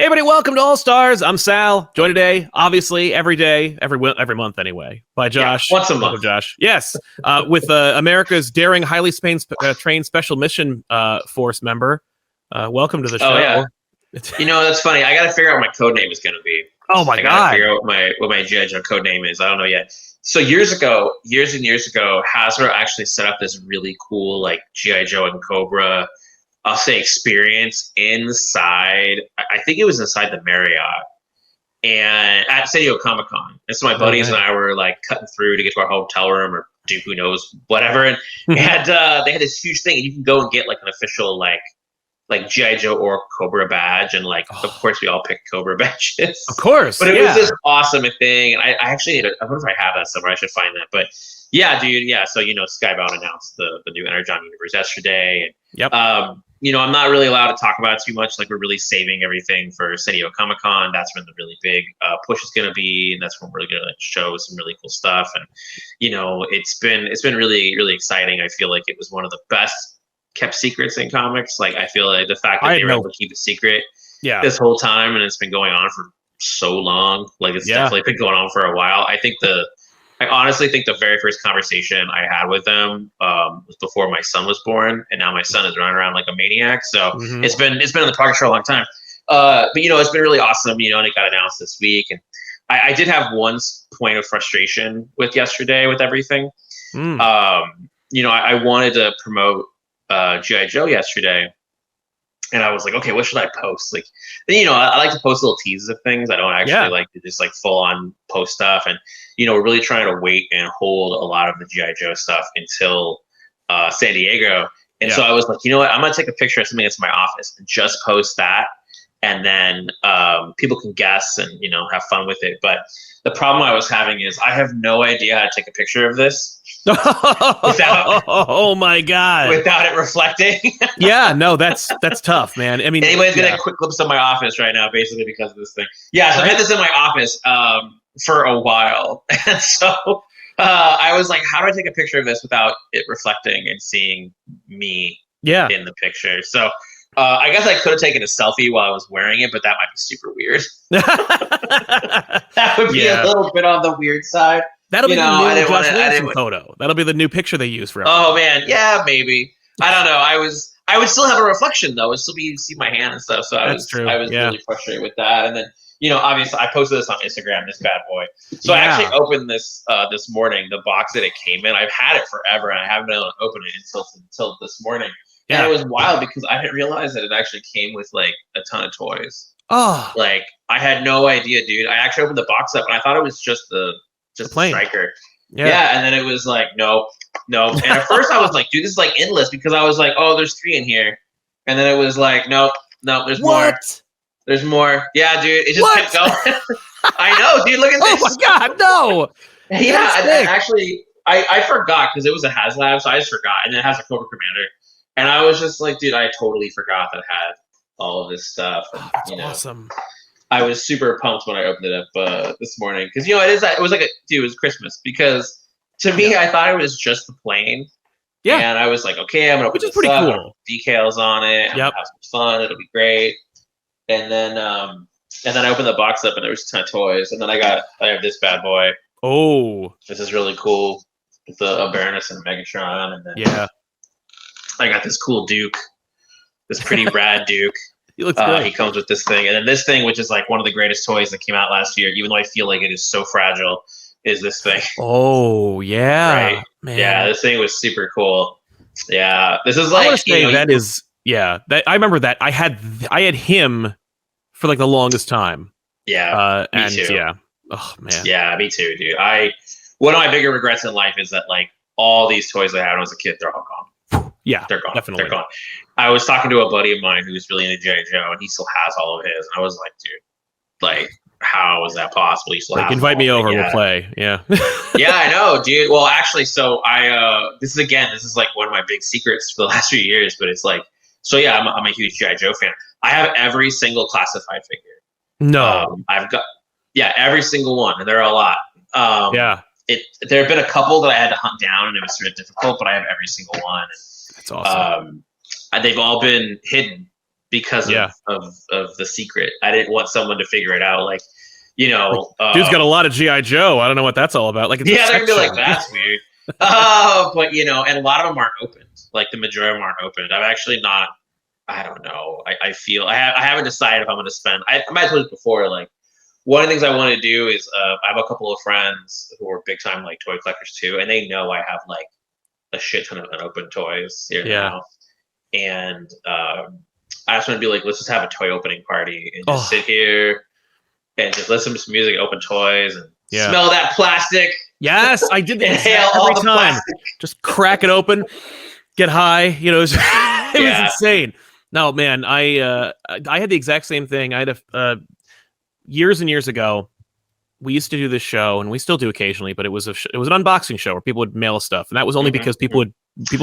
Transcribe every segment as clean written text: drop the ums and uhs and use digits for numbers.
everybody, welcome to All Stars. I'm Sal, joined today, obviously, every day, every month anyway, by Josh. Yeah, once a month. Welcome, Josh. Yes, with America's daring, highly trained special mission force member. Welcome to the show. Oh, yeah. You know, that's funny. I got to figure out what my code name is going to be. Oh, my God. I got to figure out what my G.I. Joe code name is. I don't know yet. So years and years ago, Hasbro actually set up this really cool, like, G.I. Joe and Cobra, I'll say, experience inside, I think it was inside the Marriott, and at San Diego Comic-Con. And so my buddies and I were, like, cutting through to get to our hotel room, or do who knows, whatever. And they had this huge thing, and you can go and get, like, an official, like G.I. Joe or Cobra badge, and of course we all picked Cobra badges. Of course. But it was this awesome thing, and I actually I wonder if I have that somewhere. I should find that. But yeah, dude, yeah. So Skybound announced the new Energon universe yesterday, and yep. I'm not really allowed to talk about it too much. Like, we're really saving everything for San Diego Comic-Con. That's when the really big push is going to be, and that's when we're going to show some really cool stuff. And it's been really, really exciting. I feel like it was one of the best kept secrets in comics. Like, I feel like the fact that they were able to keep it secret this whole time, and it's been going on for so long. Like, it's definitely been going on for a while. I honestly think the very first conversation I had with them was before my son was born, and now my son is running around like a maniac. So it's been in the progress for a long time. But it's been really awesome. And it got announced this week, and I did have one point of frustration with yesterday with everything. I wanted to promote G.I. Joe yesterday, and I was like, okay, what should I post? Like, I like to post little teases of things. I don't actually like to just like full on post stuff. And we're really trying to wait and hold a lot of the G.I. Joe stuff until San Diego. And so I was like, you know what, I'm gonna take a picture of something that's in my office and just post that, and then people can guess and have fun with it. But the problem I was having is I have no idea how to take a picture of this without, oh my God, without it reflecting. Yeah, no, that's tough, man. I mean, anybody's getting a quick glimpse of my office right now, basically because of this thing. Yeah, so I had this in my office for a while, and so I was like, how do I take a picture of this without it reflecting and seeing me in the picture? So I guess I could have taken a selfie while I was wearing it, but that might be super weird. That would be a little bit on the weird side. That'll be the new Josh Williamson photo. That'll be the new picture they use for everything. Oh man, yeah, maybe. I don't know. I would still have a reflection though. It would still be see my hand and stuff. So I was really frustrated with that. And then obviously I posted this on Instagram. This bad boy. So I actually opened this this morning. The box that it came in. I've had it forever, and I haven't been able to open it until this morning. Yeah. And it was wild because I didn't realize that it actually came with like a ton of toys. Oh, like I had no idea, dude. I actually opened the box up and I thought it was just the striker. Yeah, and then it was like, nope. And at first I was like, dude, this is like endless, because I was like, oh, there's 3 in here. And then it was like, nope, there's more. There's more. Yeah, dude, it just kept going. I know, dude, look at this. Oh my God, no. Yeah, actually, I forgot because it was a HasLab, so I just forgot. And then it has a Cobra Commander. And I was just like, dude, I totally forgot that it had all of this stuff. And, that's awesome. I was super pumped when I opened it up this morning, because it was like it was Christmas, because to me I thought it was just the plane. Yeah. And I was like, okay, I'm gonna put this up, cool. Decals on it, I'm gonna have some fun, it'll be great. And then I opened the box up and there was a ton of toys, and then I have this bad boy. Oh, this is really cool with the Baroness and Megatron, and then I got this cool Duke, this pretty rad Duke. He looks good. He comes with this thing, and then this thing, which is like one of the greatest toys that came out last year, even though I feel like it is so fragile, is this thing. Oh yeah, right? Man. Yeah, this thing was super cool. Yeah, this is like, I want to say that is I remember that I had him for like the longest time. Yeah, me too. Yeah. Oh man. Yeah, me too, dude. One of my bigger regrets in life is that like all these toys I had when I was a kid, they're all gone. Yeah, they're gone. Definitely. They're gone. I was talking to a buddy of mine who's really into G.I. Joe, and he still has all of his. And I was like, dude, like, how is that possible? You still have invite me over, we'll play. Yeah. Yeah, I know, dude. Well, actually, so this is like one of my big secrets for the last few years, but it's like, so yeah, I'm a huge G.I. Joe fan. I have every single classified figure. No. I've got, every single one, and there are a lot. Yeah. There have been a couple that I had to hunt down, and it was sort of difficult, but I have every single one. That's awesome. They've all been hidden because of the secret. I didn't want someone to figure it out. Like, you know, dude's got a lot of GI Joe. I don't know what that's all about. Like, it's they're gonna be like, that's weird. But you know, and a lot of them aren't opened. Like the majority of them aren't opened. I'm actually not. I don't know. I feel I haven't decided if I'm going to spend. I might have told you before. Like one of the things I want to do is I have a couple of friends who are big time like toy collectors too, and they know I have like a shit ton of unopened toys here now. And I just want to be like, let's just have a toy opening party and just sit here and just listen to some music, open toys, and smell that plastic. Yes, I did that every time. Plastic. Just crack it open, get high. You know, it was insane. No, man, I had the exact same thing. I had years and years ago. We used to do this show, and we still do occasionally. But it was an unboxing show where people would mail us stuff, and that was only because people would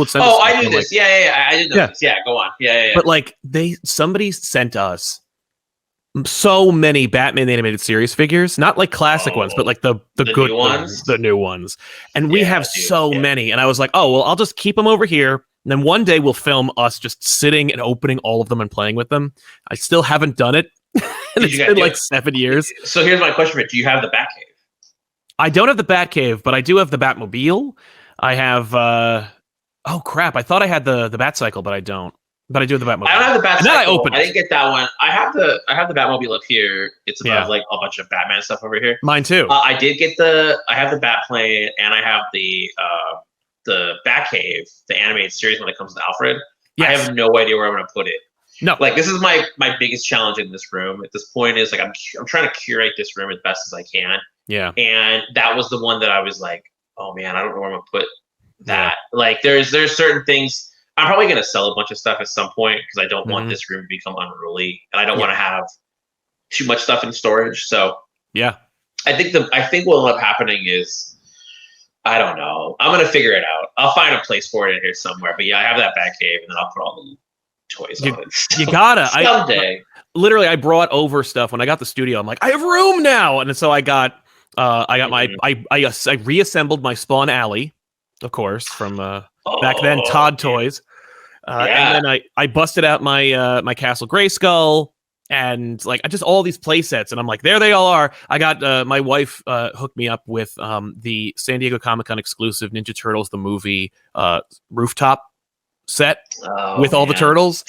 send. Oh, I knew this. Like, I didn't know this. Yeah, go on. Yeah. But like somebody sent us so many Batman animated series figures, not like classic ones, but like the good ones, the new ones, and we have so many. And I was like, oh well, I'll just keep them over here. And then one day we'll film us just sitting and opening all of them and playing with them. I still haven't done it. And it's been like 7 years. So here's my question, Rich. Do you have the Batcave? I don't have the Batcave, but I do have the Batmobile. I have, oh crap. I thought I had the Batcycle, but I don't. But I do have the Batmobile. I don't have the Batcycle. I didn't get that one. I have the Batmobile up here. It's above like a bunch of Batman stuff over here. Mine too. I did get I have the Batplane, and I have the Batcave, the animated series when it comes to Alfred. Yes. I have no idea where I'm going to put it. No, like this is my biggest challenge in this room at this point is like I'm trying to curate this room as best as I can. Yeah, and that was the one that I was like, oh man, I don't know where I'm going to put that. Yeah. Like there's certain things. I'm probably going to sell a bunch of stuff at some point because I don't want this room to become unruly, and I don't want to have too much stuff in storage. So yeah, I think what will end up happening is. I don't know. I'm gonna figure it out. I'll find a place for it in here somewhere. But yeah, I have that Batcave, and then I'll put all the toys on it. You gotta someday. I brought over stuff when I got the studio. I'm like, I have room now, and so I got I reassembled my Spawn Alley, of course, from back then, Todd Toys, and then I busted out my my Castle Grayskull. And like I just all these play sets, and I'm like, there they all are. I got my wife hooked me up with the San Diego Comic-Con exclusive Ninja Turtles the movie rooftop set with all the turtles.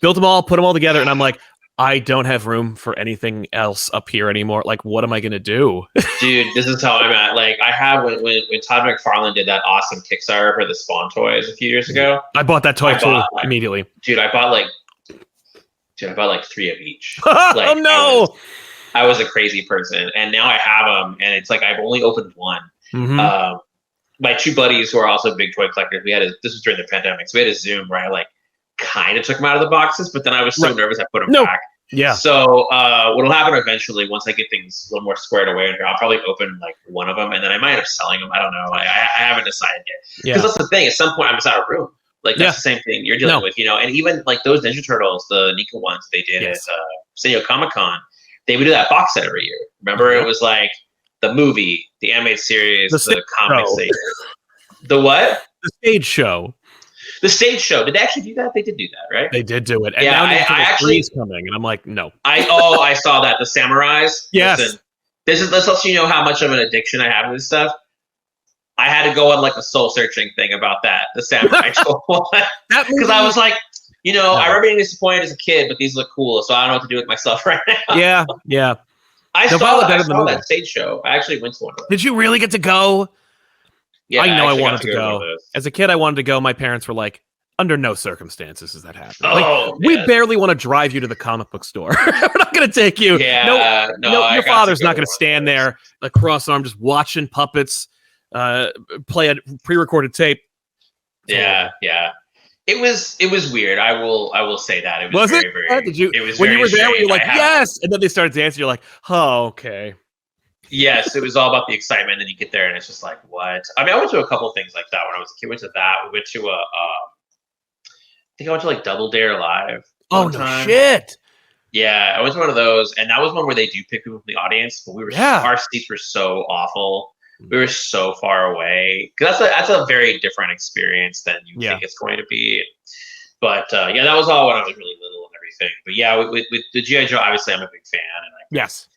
Built them all, put them all together, and I'm like, I don't have room for anything else up here anymore. Like, what am I gonna do? Dude, this is how I'm at. Like, I have when Todd McFarlane did that awesome Kickstarter for the Spawn toys a few years ago. I bought that toy too immediately. Dude, I bought like 3 of each. Like, oh no! I was a crazy person, and now I have them, and it's like I've only opened one. Mm-hmm. My two buddies who are also big toy collectors, this was during the pandemic, so we had a Zoom where I like kind of took them out of the boxes, but then I was so nervous I put them back. Yeah. So what'll happen eventually, once I get things a little more squared away in here, I'll probably open like one of them, and then I might end up selling them. I don't know. I haven't decided yet. Because that's the thing. At some point, I'm just out of room. Like that's the same thing you're dealing with, you know. And even like those Ninja Turtles, the Nika ones they did at San Diego Comic-Con, they would do that box set every year. Remember, it was like the movie, the animated series, the comics. The what? The stage show. The stage show. Did they actually do that? They did do that, right? They did do it. And now I actually coming, and I'm like, no. I saw that the Samurais. Yes. Listen, this lets you know how much of an addiction I have to this stuff. I had to go on like a soul searching thing about that, the Samurai one, because I was like, you know, I remember being disappointed as a kid, but these look cool, so I don't know what to do with myself right now. Yeah. I saw that stage show. I actually went to one of those. Did you really get to go? Yeah, I know I wanted to go. As a kid, I wanted to go. My parents were like, under no circumstances does that happen. We barely want to drive you to the comic book store. We're not going to take you. Yeah, no, your father's not going to stand there, like cross-armed, just watching puppets play a pre-recorded tape. Yeah. It was weird. I will say that. It was very, very. Did you? It was when very you were there, strange. you were like, yes, and then they started dancing. You're like, oh, okay. Yes, it was all about the excitement. And then you get there, and it's just like, what? I mean, I went to a couple of things like that when I was a kid. We went to that. We went to I think I went to like Double Dare Live. Oh no, shit! Yeah, I went to one of those, and that was one where they do pick people from the audience, but our seats were so awful. We were so far away because that's a very different experience than you think it's going to be. But that was all when I was really little and everything. But yeah, with the G.I. Joe, obviously I'm a big fan, and Yes.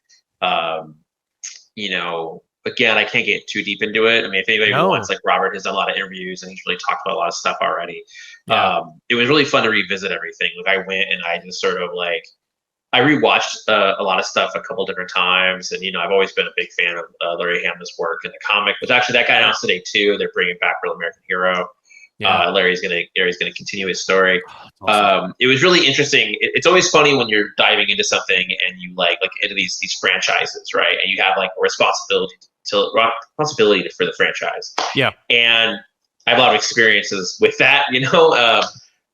you know, again, I can't get too deep into it. I mean, if anybody wants, like Robert has done a lot of interviews and he's really talked about a lot of stuff already. Yeah. It was really fun to revisit everything. Like I went and I just sort of like, I rewatched a lot of stuff a couple different times, and you know, I've always been a big fan of Larry Hama's work in the comic. But actually, that got announced today too. They're bringing back Real American Hero. Yeah. Larry's gonna continue his story. Awesome. It was really interesting. It's always funny when you're diving into something and you like into these franchises, right? And you have like a responsibility for the franchise. Yeah. And I have a lot of experiences with that, you know.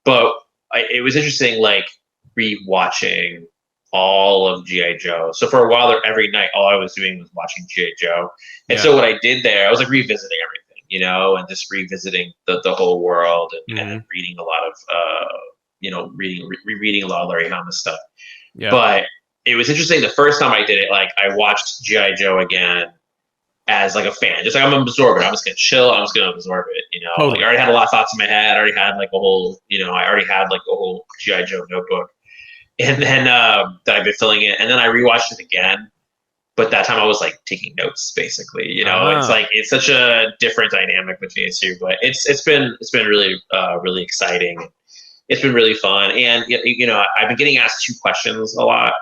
But it was interesting, like rewatching all of G.I. Joe. So for a while there, every night, all I was doing was watching G.I. Joe. And so what I did there, I was like revisiting everything, you know, and just revisiting the whole world and reading a lot of, you know, rereading a lot of Larry Hama stuff. Yeah. But it was interesting. The first time I did it, like I watched G.I. Joe again as like a fan, just like I'm gonna absorb it. I'm just gonna chill. I'm just gonna absorb it. You know, Totally. like I already had a lot of thoughts in my head. I already had like a whole, you know, I already had like a whole G.I. Joe notebook. And then that I've been filling it, and then I rewatched it again. But that time I was like taking notes, basically. You know, it's like it's such a different dynamic between the two. But it's been really really exciting. It's been really fun, and you know, I've been getting asked two questions a lot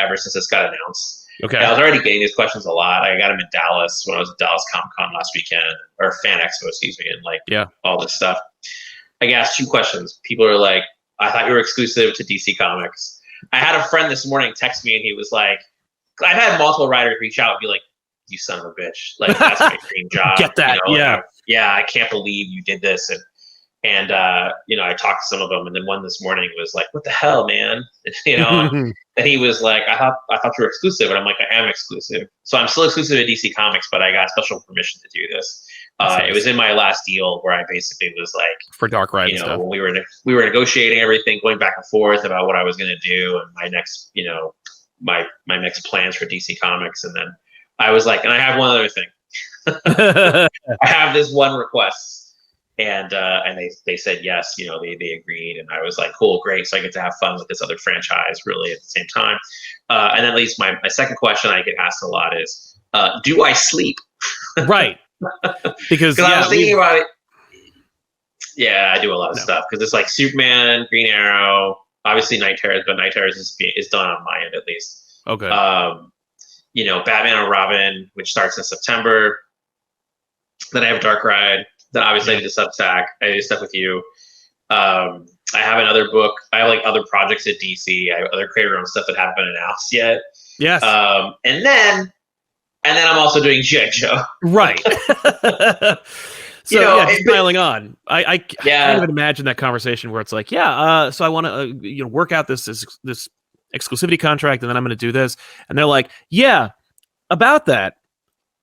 ever since this got announced. Okay. And I was already getting these questions a lot. I got them in Dallas when I was at Dallas Comic Con last weekend, or Fan Expo, excuse me, and like all this stuff. I got asked two questions. People are like, "I thought you were exclusive to DC Comics." I had a friend this morning text me, and he was like, I've had multiple writers reach out and be like, "You son of a bitch. Like, that's my dream job." Get that. You know, yeah. like, yeah, I can't believe you did this. And you know, I talked to some of them, and then one this morning was like, "What the hell, man?" You know, and he was like, I thought you were exclusive. And I'm like, I am exclusive. So I'm still exclusive to DC Comics, but I got special permission to do this. It was in my last deal where I basically was like, for Dark Ride, you know, stuff. when we were negotiating everything, going back and forth about what I was going to do and my next, you know, my next plans for DC Comics. And then I was like, and I have one other thing. I have this one request, and they said yes. You know, they agreed, and I was like, cool, great. So I get to have fun with this other franchise really at the same time. And then at least my second question I get asked a lot is, do I sleep? Right. Because I was thinking about it. Yeah, I do a lot of stuff because it's like Superman, Green Arrow, obviously Night Terrors, but Night Terrors is done on my end at least. Okay. You know, Batman and Robin, which starts in September. Then I have Dark Ride. Then obviously I do Substack. I do stuff with you. I have another book. I have like other projects at DC. I have other creator owned stuff that haven't been announced yet. Yes. And then I'm also doing G.I. Joe. Right. So you know, just piling on. I can't even imagine that conversation where it's like, so I want to you know, work out this exclusivity contract, and then I'm going to do this, and they're like, yeah, about that,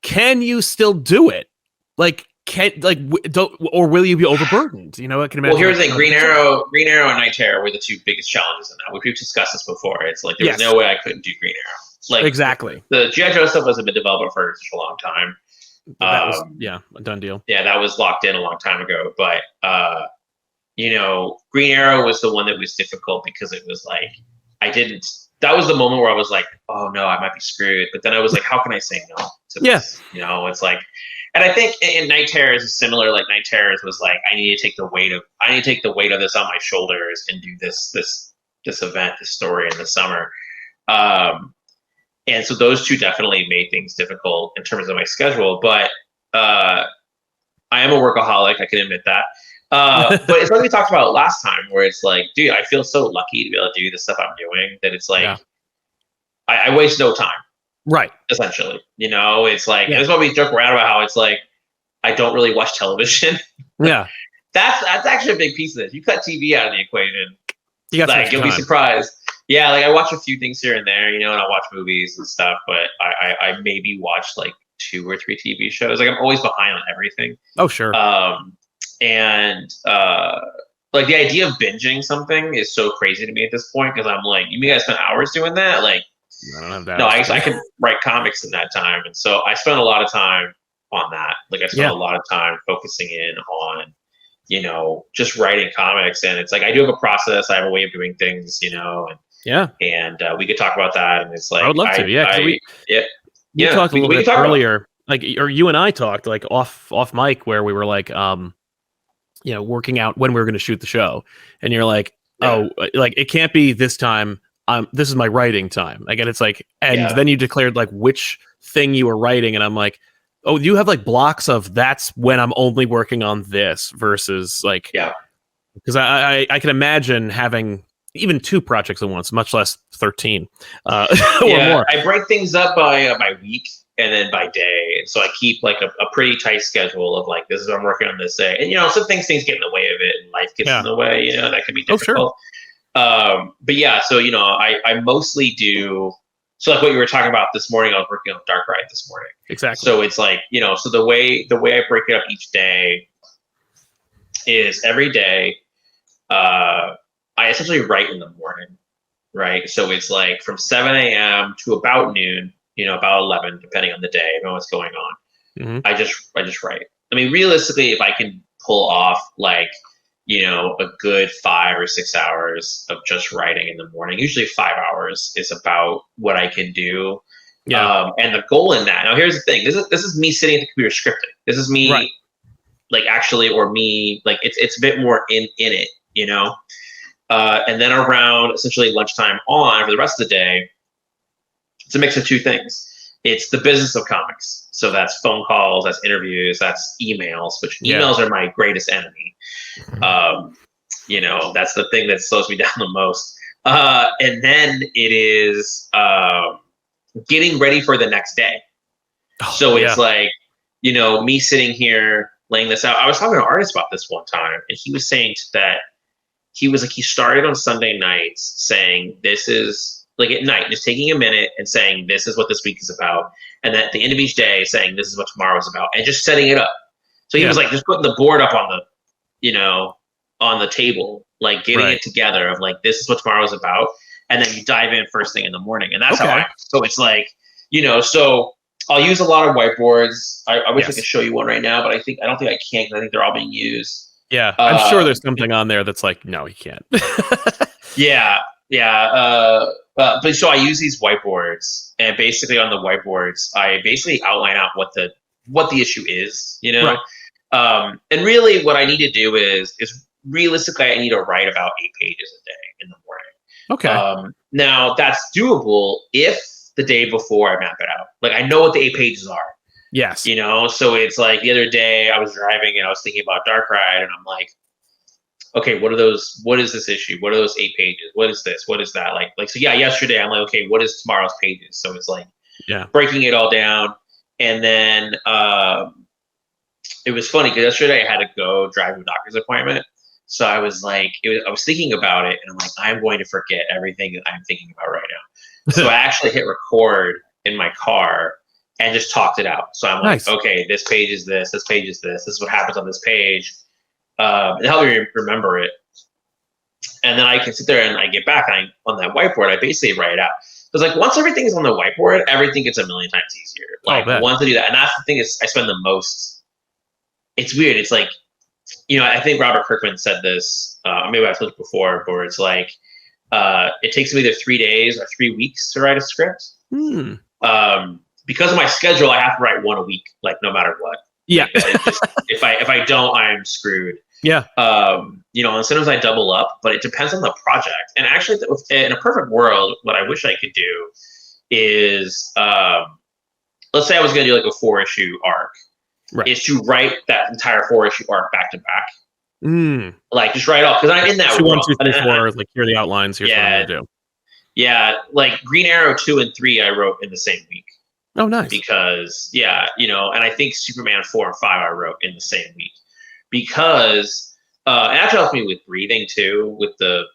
can you still do it? Like, or will you be overburdened? You know, I can imagine. Well, here's the thing: Green Arrow, and Night Terror were the two biggest challenges in that. We've discussed this before. It's like there was no way I couldn't do Green Arrow. Like exactly. The G.I. Joe stuff hasn't been developed for such a long time. That was a done deal. Yeah, that was locked in a long time ago. But you know, Green Arrow was the one that was difficult because it was like that was the moment where I was like, oh no, I might be screwed. But then I was like, how can I say no to this? You know, it's like, and I think in Night Terrors is similar. Like Night Terrors was like, I need to take the weight of this on my shoulders and do this event, this story in the summer. And so those two definitely made things difficult in terms of my schedule. But I am a workaholic. I can admit that. But it's like we talked about last time, where it's like, dude, I feel so lucky to be able to do the stuff I'm doing that it's like I waste no time. Right. Essentially, you know, it's like that's why we joke around about how it's like I don't really watch television. Yeah. That's actually a big piece of this. You cut TV out of the equation, you'll be surprised. Yeah, like I watch a few things here and there, you know, and I watch movies and stuff, but I maybe watch like 2 or 3 TV shows. Like I'm always behind on everything. Oh, sure. And like the idea of binging something is so crazy to me at this point, because I'm like, you mean I spend hours doing that? Like, I don't have that. No, I can write comics in that time, and so I spend a lot of time on that. Like I spend a lot of time focusing in on just writing comics. And it's like, I do have a process. I have a way of doing things, and we could talk about that. And it's like, I would love to. Yeah. 'Cause we talked a little bit earlier, or you and I talked like off mic, where we were like, working out when we were going to shoot the show. And you're like, oh, like it can't be this time. This is my writing time. Again, it's like, and then you declared like which thing you were writing. And I'm like, oh, you have like blocks of that's when I'm only working on this versus like, because I can imagine having even 2 projects at once, much less 13 or more. I break things up by week and then by day. And so I keep like a pretty tight schedule of like, this is what I'm working on this day. And, some things get in the way of it and life gets in the way, that can be difficult. But yeah, so, I mostly do. So like what you were talking about this morning, I was working on Dark Ride this morning. Exactly. So it's like, so the way I break it up each day is every day, I essentially write in the morning, right? So it's like from 7 a.m. to about noon, about 11, depending on the day, depending on what's going on. Mm-hmm. I just write. I mean, realistically, if I can pull off like, a good 5 or 6 hours of just writing in the morning, usually 5 hours is about what I can do. Yeah. And the goal in that, now here's the thing, this is me sitting at the computer scripting. This is me like actually, or me, like it's a bit more in it, and then around essentially lunchtime on for the rest of the day, it's a mix of 2 things. It's the business of comics. So that's phone calls, that's interviews, that's emails, which emails are my greatest enemy. That's the thing that slows me down the most. And then it is getting ready for the next day. So it's like, me sitting here laying this out. I was talking to an artist about this one time, and he was saying that he was like, he started on Sunday nights saying, this is like at night, just taking a minute and saying, this is what this week is about. And then at the end of each day saying, this is what tomorrow is about, and just setting it up. So he was like, just putting the board up on the table, like getting it together of like, this is what tomorrow is about. And then you dive in first thing in the morning. And that's how so it's like, so I'll use a lot of whiteboards. I wish I could show you one right now, but I don't think I can, because I think they're all being used. Yeah. I'm sure there's something on there that's like, no, you can't. But so I use these whiteboards, and basically on the whiteboards, I basically outline out what the issue is, and really what I need to do is realistically, I need to write about 8 pages a day in the morning. Okay. Now that's doable if the day before I map it out. Like I know what the 8 pages are. Yes. So it's like the other day I was driving and I was thinking about Dark Ride, and I'm like, okay, what are those? What is this issue? What are those 8 pages? What is this? What is that? Like so yesterday I'm like, okay, what is tomorrow's pages? So it's like breaking it all down. And then it was funny because yesterday I had to go drive to a doctor's appointment. So I was like, I was thinking about it, and I'm like, I'm going to forget everything that I'm thinking about right now. So I actually hit record in my car and just talked it out. So I'm like, okay, this page is this page is this is what happens on this page. It helped me remember it. And then I can sit there and I get back, and on that whiteboard, I basically write it out. Because like once everything is on the whiteboard, everything gets a million times easier. Like once I do that, and that's the thing is I spend the most. It's weird. It's like, I think Robert Kirkman said this. Maybe I've told it before, where it's like it takes me either 3 days or 3 weeks to write a script. Because of my schedule, I have to write 1 a week, like no matter what. Yeah. If I don't, I'm screwed. Yeah. And sometimes I double up, but it depends on the project. And actually, in a perfect world, what I wish I could do is, let's say I was going to do like a 4-issue arc, is to write that entire 4-issue arc back to back. Like just write off, because I'm in that 1, 2, 3, 4. Like here are the outlines. Here's what I'm going to do. Yeah, like Green Arrow 2 and 3, I wrote in the same week. Oh, nice. Because and I think Superman 4 and 5 I wrote in the same week, because it actually helps me with breathing too, with the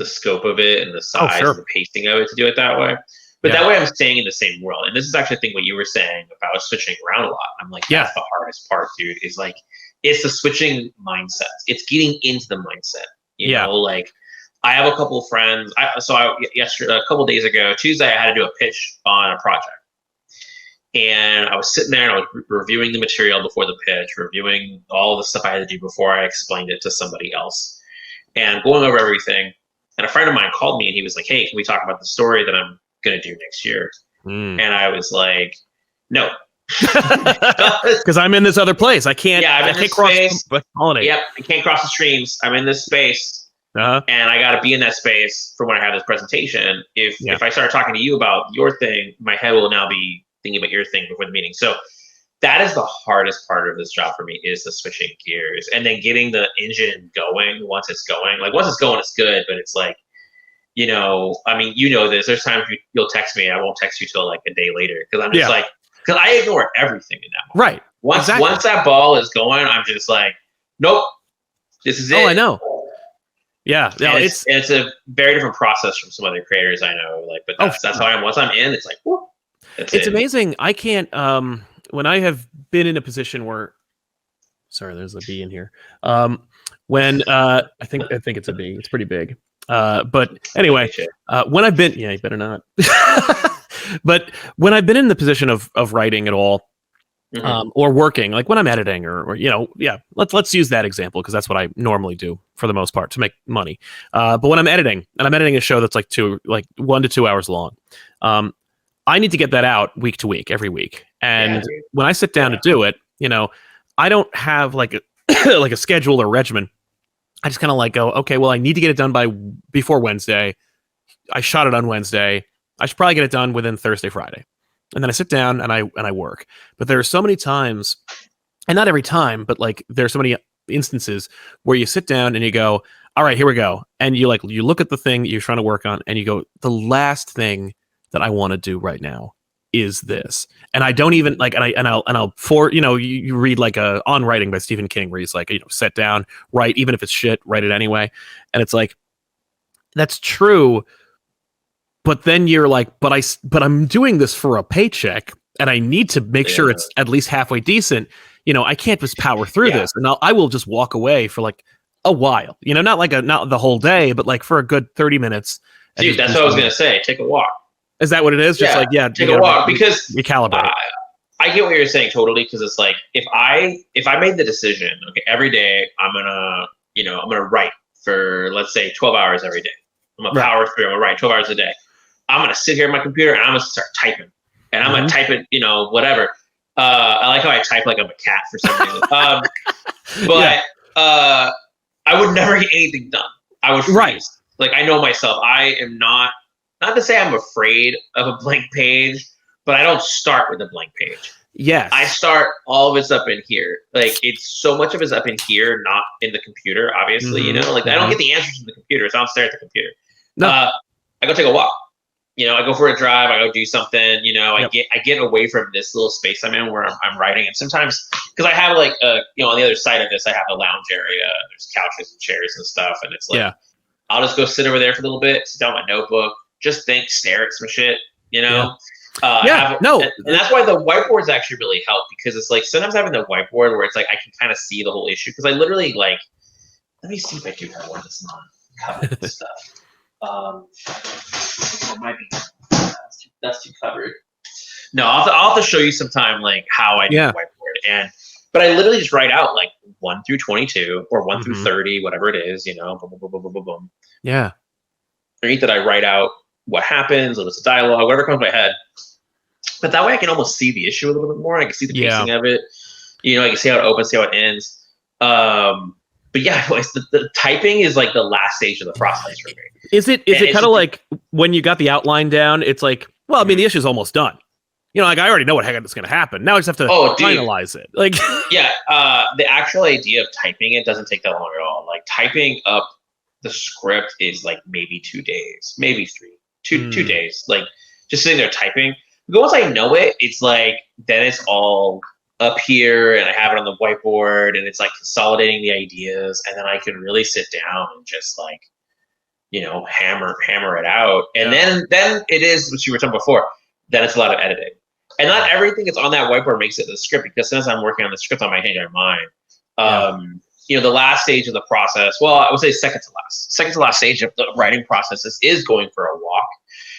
scope of it and the size and the pacing of it to do it that way. But that way I'm staying in the same world. And this is actually the thing what you were saying about switching around a lot. I'm like, that's the hardest part, dude, is like, it's the switching mindset. It's getting into the mindset. You know, like I have a couple of friends. Yesterday, a couple of days ago, Tuesday, I had to do a pitch on a project. And I was sitting there and I was reviewing the material before the pitch, reviewing all the stuff I had to do before I explained it to somebody else, and going over everything. And a friend of mine called me and he was like, "Hey, can we talk about the story that I'm going to do next year?" And I was like, "No." Because I'm in this other place. I can't. Yeah, I'm in this space. Pollinate. Yep, I can't cross the streams. I'm in this space, and I got to be in that space for when I have this presentation. If I start talking to you about your thing, my head will now be thinking about your thing before the meeting. So that is the hardest part of this job for me, is the switching gears and then getting the engine going once it's going. Like once it's going, it's good, but it's like, you know, I mean, you know this. There's times you'll text me, I won't text you till like a day later because I'm just like. Because I ignore everything in that moment. Right. Once that ball is going, I'm just like, nope, this is it. Oh, I know. Yeah. No, it's a very different process from some other creators I know. Like, but that's how I am. Once I'm in, it's like, whoop, it's amazing. I can't. When I have been in a position where, sorry, there's a B in here. When I think it's a B. It's pretty big. But anyway, when I've been, you better not. But when I've been in the position of writing at all, or working, like when I'm editing or let's use that example because that's what I normally do for the most part to make money. But when I'm editing, and I'm editing a show that's like 1 to 2 hours long, I need to get that out week to week, every week. And when I sit down to do it, I don't have like a schedule or regimen. I just kind of like go, okay, well, I need to get it done before Wednesday. I shot it on Wednesday. I should probably get it done within Thursday, Friday. And then I sit down and I work. But there are so many times, and not every time, but like there's so many instances where you sit down and you go, all right, here we go. And you look at the thing that you're trying to work on and you go, the last thing that I want to do right now is this. And I don't even like, you read like On Writing by Stephen King, where he's like, sit down, write, even if it's shit, write it anyway. And it's like, that's true. But then you're like, but I'm doing this for a paycheck, and I need to make sure it's at least halfway decent. I can't just power through this, and I will just walk away for like a while. Not the whole day, but like for a good 30 minutes. Dude, that's what I was gonna say. Take a walk. Is that what it is? Just take a walk because recalibrate. I get what you're saying totally, because it's like if I made the decision, okay, every day I'm gonna write for, let's say, 12 hours every day. I'm gonna power through. I'm gonna write 12 hours a day. I'm going to sit here at my computer and I'm going to start typing. And I'm going to type it, whatever. I like how I type like I'm a cat for some reason. But I would never get anything done. I would freeze. Right. Like, I know myself. I am not to say I'm afraid of a blank page, but I don't start with a blank page. Yes. I start, all of it's up in here. Like, it's so much of it's up in here, not in the computer, obviously, I don't get the answers from the computer, so I don't stare at the computer. No. I go take a walk. I go for a drive. I go do something. I get away from this little space I'm in where I'm writing. And sometimes, because I have like on the other side of this, I have a lounge area. There's couches and chairs and stuff, and it's like I'll just go sit over there for a little bit, sit down my notebook, just think, stare at some shit. And that's why the whiteboards actually really help, because it's like sometimes having the whiteboard where it's like I can kind of see the whole issue, because I literally like. Let me see if I do have one that's non-covered stuff. It might be that's too covered. No, I'll have to show you sometime like how I do the whiteboard, but I literally just write out like 1 through 22 or 1 through 30, whatever it is, boom, boom, boom, boom, boom, boom. Yeah. Underneath that, I write out what happens, whether it's a dialogue, whatever comes to my head. But that way, I can almost see the issue a little bit more. I can see the pacing of it. I can see how it opens, see how it ends. But yeah, the typing is like the last stage of the process for me. Is it kind of like when you got the outline down, it's like, well, I mean, the issue's almost done. Like I already know what heck is going to happen. Now I just have to finalize it. Like, the actual idea of typing it doesn't take that long at all. Like typing up the script is like maybe 2 days, maybe 3, 2 days. Like just sitting there typing. But once I know it, it's like then it's all up here and I have it on the whiteboard and it's like consolidating the ideas, and then I can really sit down and just like, hammer it out. And then it is what you were talking before. Then it's a lot of editing. And not everything that's on that whiteboard makes it the script, because since I'm working on the script on my hand or mind, the last stage of the process, well, I would say second to last stage of the writing process is going for a walk.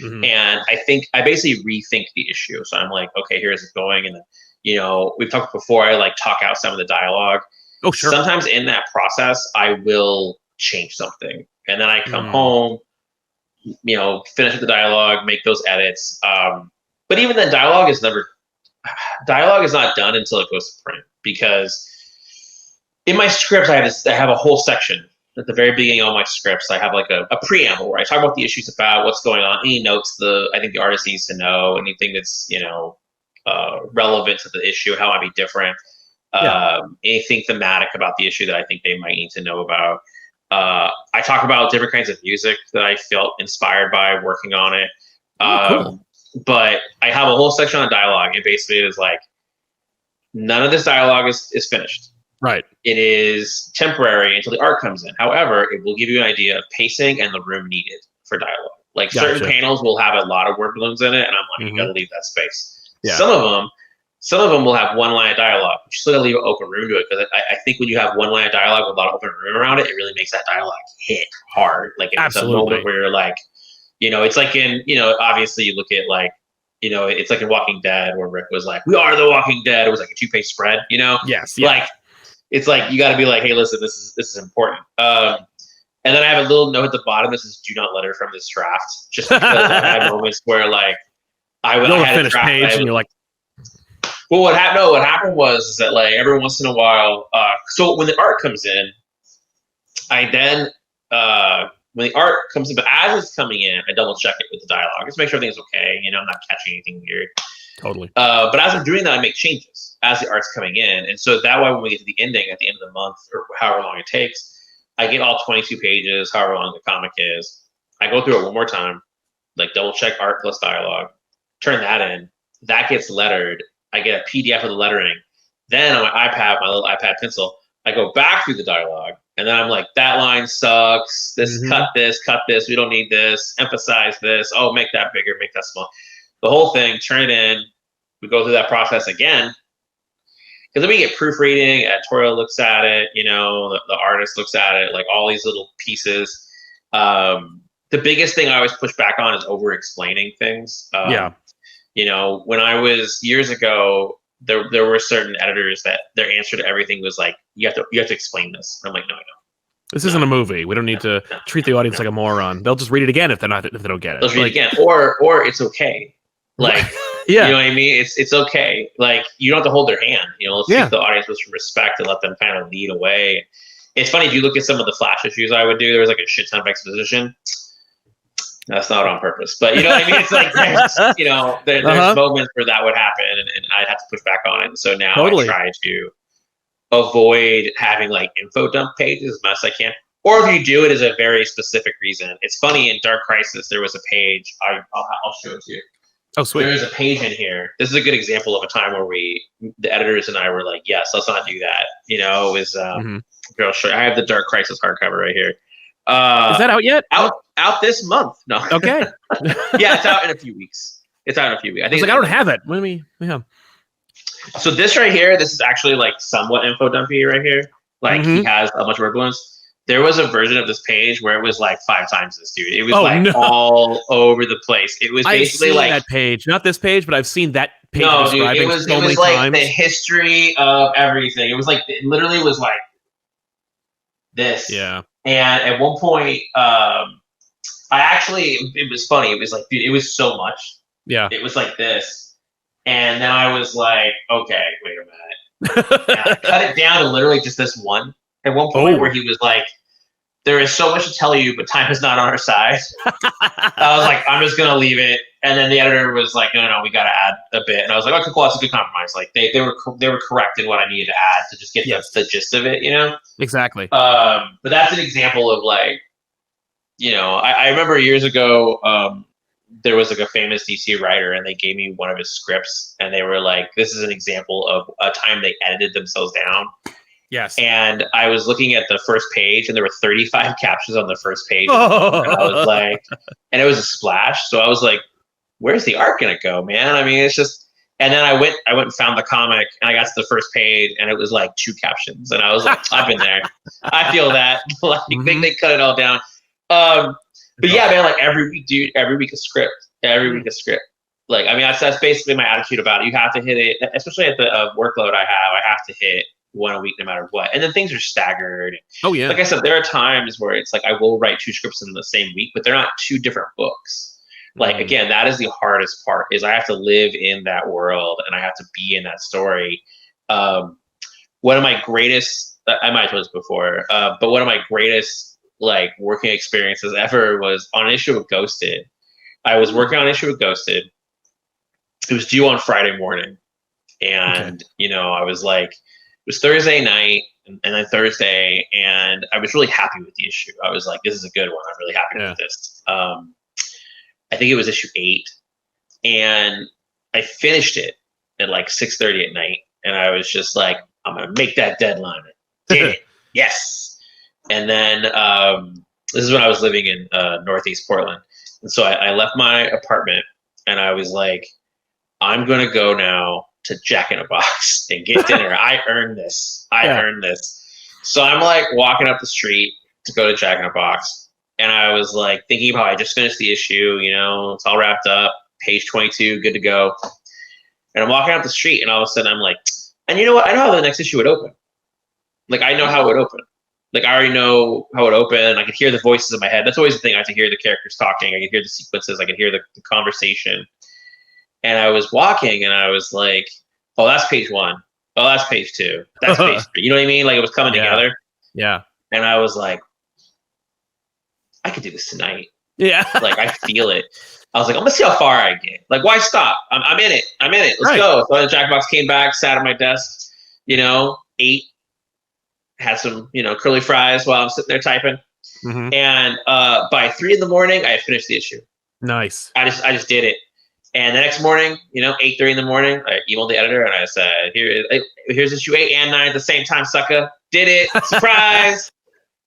And I think I basically rethink the issue. So I'm like, okay, here's it going. And then, you know, we've talked before, I like talk out some of the dialogue. Oh, sure. Sometimes in that process, I will change something. And then I come home, you know, finish the dialogue, make those edits. But even then, dialogue is not done until it goes to print, because in my scripts, I have a whole section at the very beginning of all my scripts. I have like a preamble where I talk about the issues about what's going on, any notes I think the artist needs to know, anything that's, you know, relevant to the issue, how it might be different, anything thematic about the issue that I think they might need to know about. I talk about different kinds of music that I felt inspired by working on it. Cool. But I have a whole section on dialogue, and basically it is like, none of this dialogue is finished. Right. It is temporary until the art comes in. However, it will give you an idea of pacing and the room needed for dialogue. Like certain panels will have a lot of word balloons in it, and I'm like, you gotta leave that space. Yeah. Some of them will have one line of dialogue. You still gotta leave an open room to it, because I think when you have one line of dialogue with a lot of open room around it, it really makes that dialogue hit hard. Like it's a moment where you're like, you know, it's like in, you know, obviously you look at like, you know, it's like in Walking Dead where Rick was like, "We are the Walking Dead." It was like a 2-page spread, you know? Yes. Yeah. Like, it's like, you got to be like, hey, listen, this is important. And then I have a little note at the bottom. This is "Do not letter from this draft," just because I had moments where like I had a finished page and you're like, well, what happened was that like every once in a while, so when the art comes in, I then when the art comes in, but as it's coming in, I double check it with the dialogue just to make sure everything's okay. You know, I'm not catching anything weird. Totally. But as I'm doing that, I make changes as the art's coming in. And so that way, when we get to the ending at the end of the month, or however long it takes, I get all 22 pages, however long the comic is. I go through it one more time, like double check art plus dialogue, turn that in. That gets lettered. I get a PDF of the lettering. Then on my iPad, my little iPad pencil, I go back through the dialogue. And then I'm like, that line sucks. Cut this. We don't need this. Emphasize this. Oh, make that bigger, make that small. The whole thing, turn it in. We go through that process again. Because then we get proofreading, editorial looks at it, you know, the artist looks at it, like all these little pieces. The biggest thing I always push back on is over-explaining things. You know, when I was years ago, there were certain editors that their answer to everything was like, you have to explain this. And I'm like, no, I don't. This isn't a movie. We don't need to treat the audience like a moron. They'll just read it again if they don't get it. They'll read it again, or it's okay. Like, you know what I mean? It's okay. Like, you don't have to hold their hand. You know, let's treat the audience with respect and let them kind of lead away. It's funny, if you look at some of the Flash issues I would do, there was like a shit ton of exposition. That's not on purpose, but you know what I mean? It's like, you know, there's moments where that would happen, and I'd have to push back on it. And so now I try to avoid having like info dump pages as much as I can. Or if you do, it is a very specific reason. It's funny, in Dark Crisis, there was a page. I'll show it to you. Oh, sweet. There's a page in here. This is a good example of a time where the editors and I were like, yes, let's not do that. You know, it was, I'll show you. I have the Dark Crisis hardcover right here. Is that out yet? Out this month. No. Okay. Yeah, it's out in a few weeks. I think I don't have it. What do we have? So this right here, this is actually like somewhat info dumpy right here. Like he has a bunch of word balloons. There was a version of this page where it was like 5 times this, dude. It was all over the place. It was basically I've seen like that page, not this page, but I've seen that page. No, dude, it was like times. The history of everything. It was like, it literally was like this. Yeah. And at one point, it was funny. It was like, dude, it was so much. Yeah. It was like this. And then I was like, okay, wait a minute. And I cut it down to literally just this one. At one point where he was like, there is so much to tell you, but time is not on our side. I was like, I'm just going to leave it. And then the editor was like, no, we got to add a bit. And I was like, okay, cool, that's a good compromise. Like they were correct in what I needed to add to just get the gist of it, you know? Exactly. But that's an example of like, you know, I remember years ago, there was like a famous DC writer, and they gave me one of his scripts, and they were like, this is an example of a time they edited themselves down. Yes. And I was looking at the first page, and there were 35 captions on the first page. And I was like, and it was a splash. So I was like, where's the art going to go, man? I mean, it's just, and then I went and found the comic, and I got to the first page, and it was like 2 captions. And I was like, I've been there. I feel that. Like, they cut it all down. But yeah, man, like every week, dude, every week a script, every week a script. Like, I mean, that's basically my attitude about it. You have to hit it, especially at the workload I have to hit one a week no matter what. And then things are staggered. Oh yeah. Like I said, there are times where it's like I will write 2 scripts in the same week, but they're not 2 different books. Like, again, that is the hardest part, is I have to live in that world and I have to be in that story. One of my greatest, I might have told this before, but one of my greatest like working experiences ever was on an issue of Ghosted. I was working on an issue of Ghosted. It was due on Friday morning. And, you know, I was like, it was Thursday night and then Thursday, and I was really happy with the issue. I was like, this is a good one. I'm really happy with this. I think it was issue 8, and I finished it at like 6:30 at night, and I was just like, I'm gonna make that deadline. I did it. Yes. And then this is when I was living in Northeast Portland, and so I left my apartment, and I was like, I'm gonna go now to Jack in a Box and get dinner. I earned this. I earned this. So I'm like walking up the street to go to Jack in a Box, and I was like thinking about, I just finished the issue, you know, it's all wrapped up, page 22, good to go. And I'm walking up the street, and all of a sudden I'm like, and you know what? I know how the next issue would open. Like, I know how it would open. Like, I already know how it would open. I could hear the voices in my head. That's always the thing. I have to hear the characters talking. I can hear the sequences. I can hear the conversation. And I was walking, and I was like, oh, that's page 1. Oh, that's page 2. That's page 3. You know what I mean? Like, it was coming together. Yeah. And I was like, I could do this tonight. Yeah. Like, I feel it. I was like, I'm going to see how far I get. Like, why stop? I'm in it. I'm in it. Let's go. So the Jackbox came back, sat at my desk, you know, ate, had some, you know, curly fries while I'm sitting there typing. And by 3 a.m, I had finished the issue. Nice. I just did it. And the next morning, you know, 8:30 in the morning, I emailed the editor and I said, here's issue 8 and 9 at the same time, sucker. Did it. Surprise.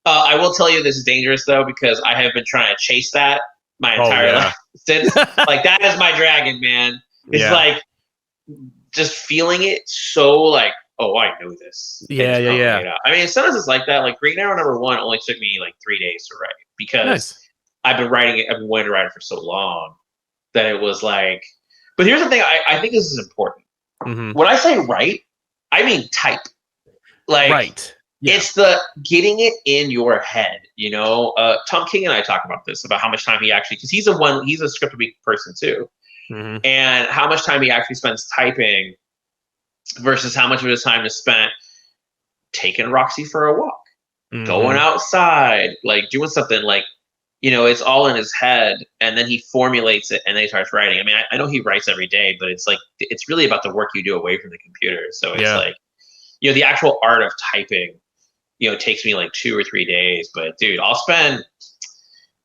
I will tell you this is dangerous, though, because I have been trying to chase that my entire life since. Like, that is my dragon, man. It's like just feeling it so like, oh, I know this. Yeah. I mean, sometimes it's like that. Like, Green Arrow #1 only took me like 3 days to write because I've been writing it. I've been wanting to write it for so long that it was like. But here's the thing. I think this is important. When I say write, I mean type. Like, it's the getting it in your head. You know, Tom King and I talk about this, about how much time he actually, because he's a script a week person too, and how much time he actually spends typing versus how much of his time is spent taking Roxy for a walk, going outside, like doing something. Like, you know, it's all in his head, and then he formulates it, and then he starts writing. I mean, I know he writes every day, but it's like, it's really about the work you do away from the computer. So it's like, you know, the actual art of typing, you know, takes me like 2 or 3 days. But dude, I'll spend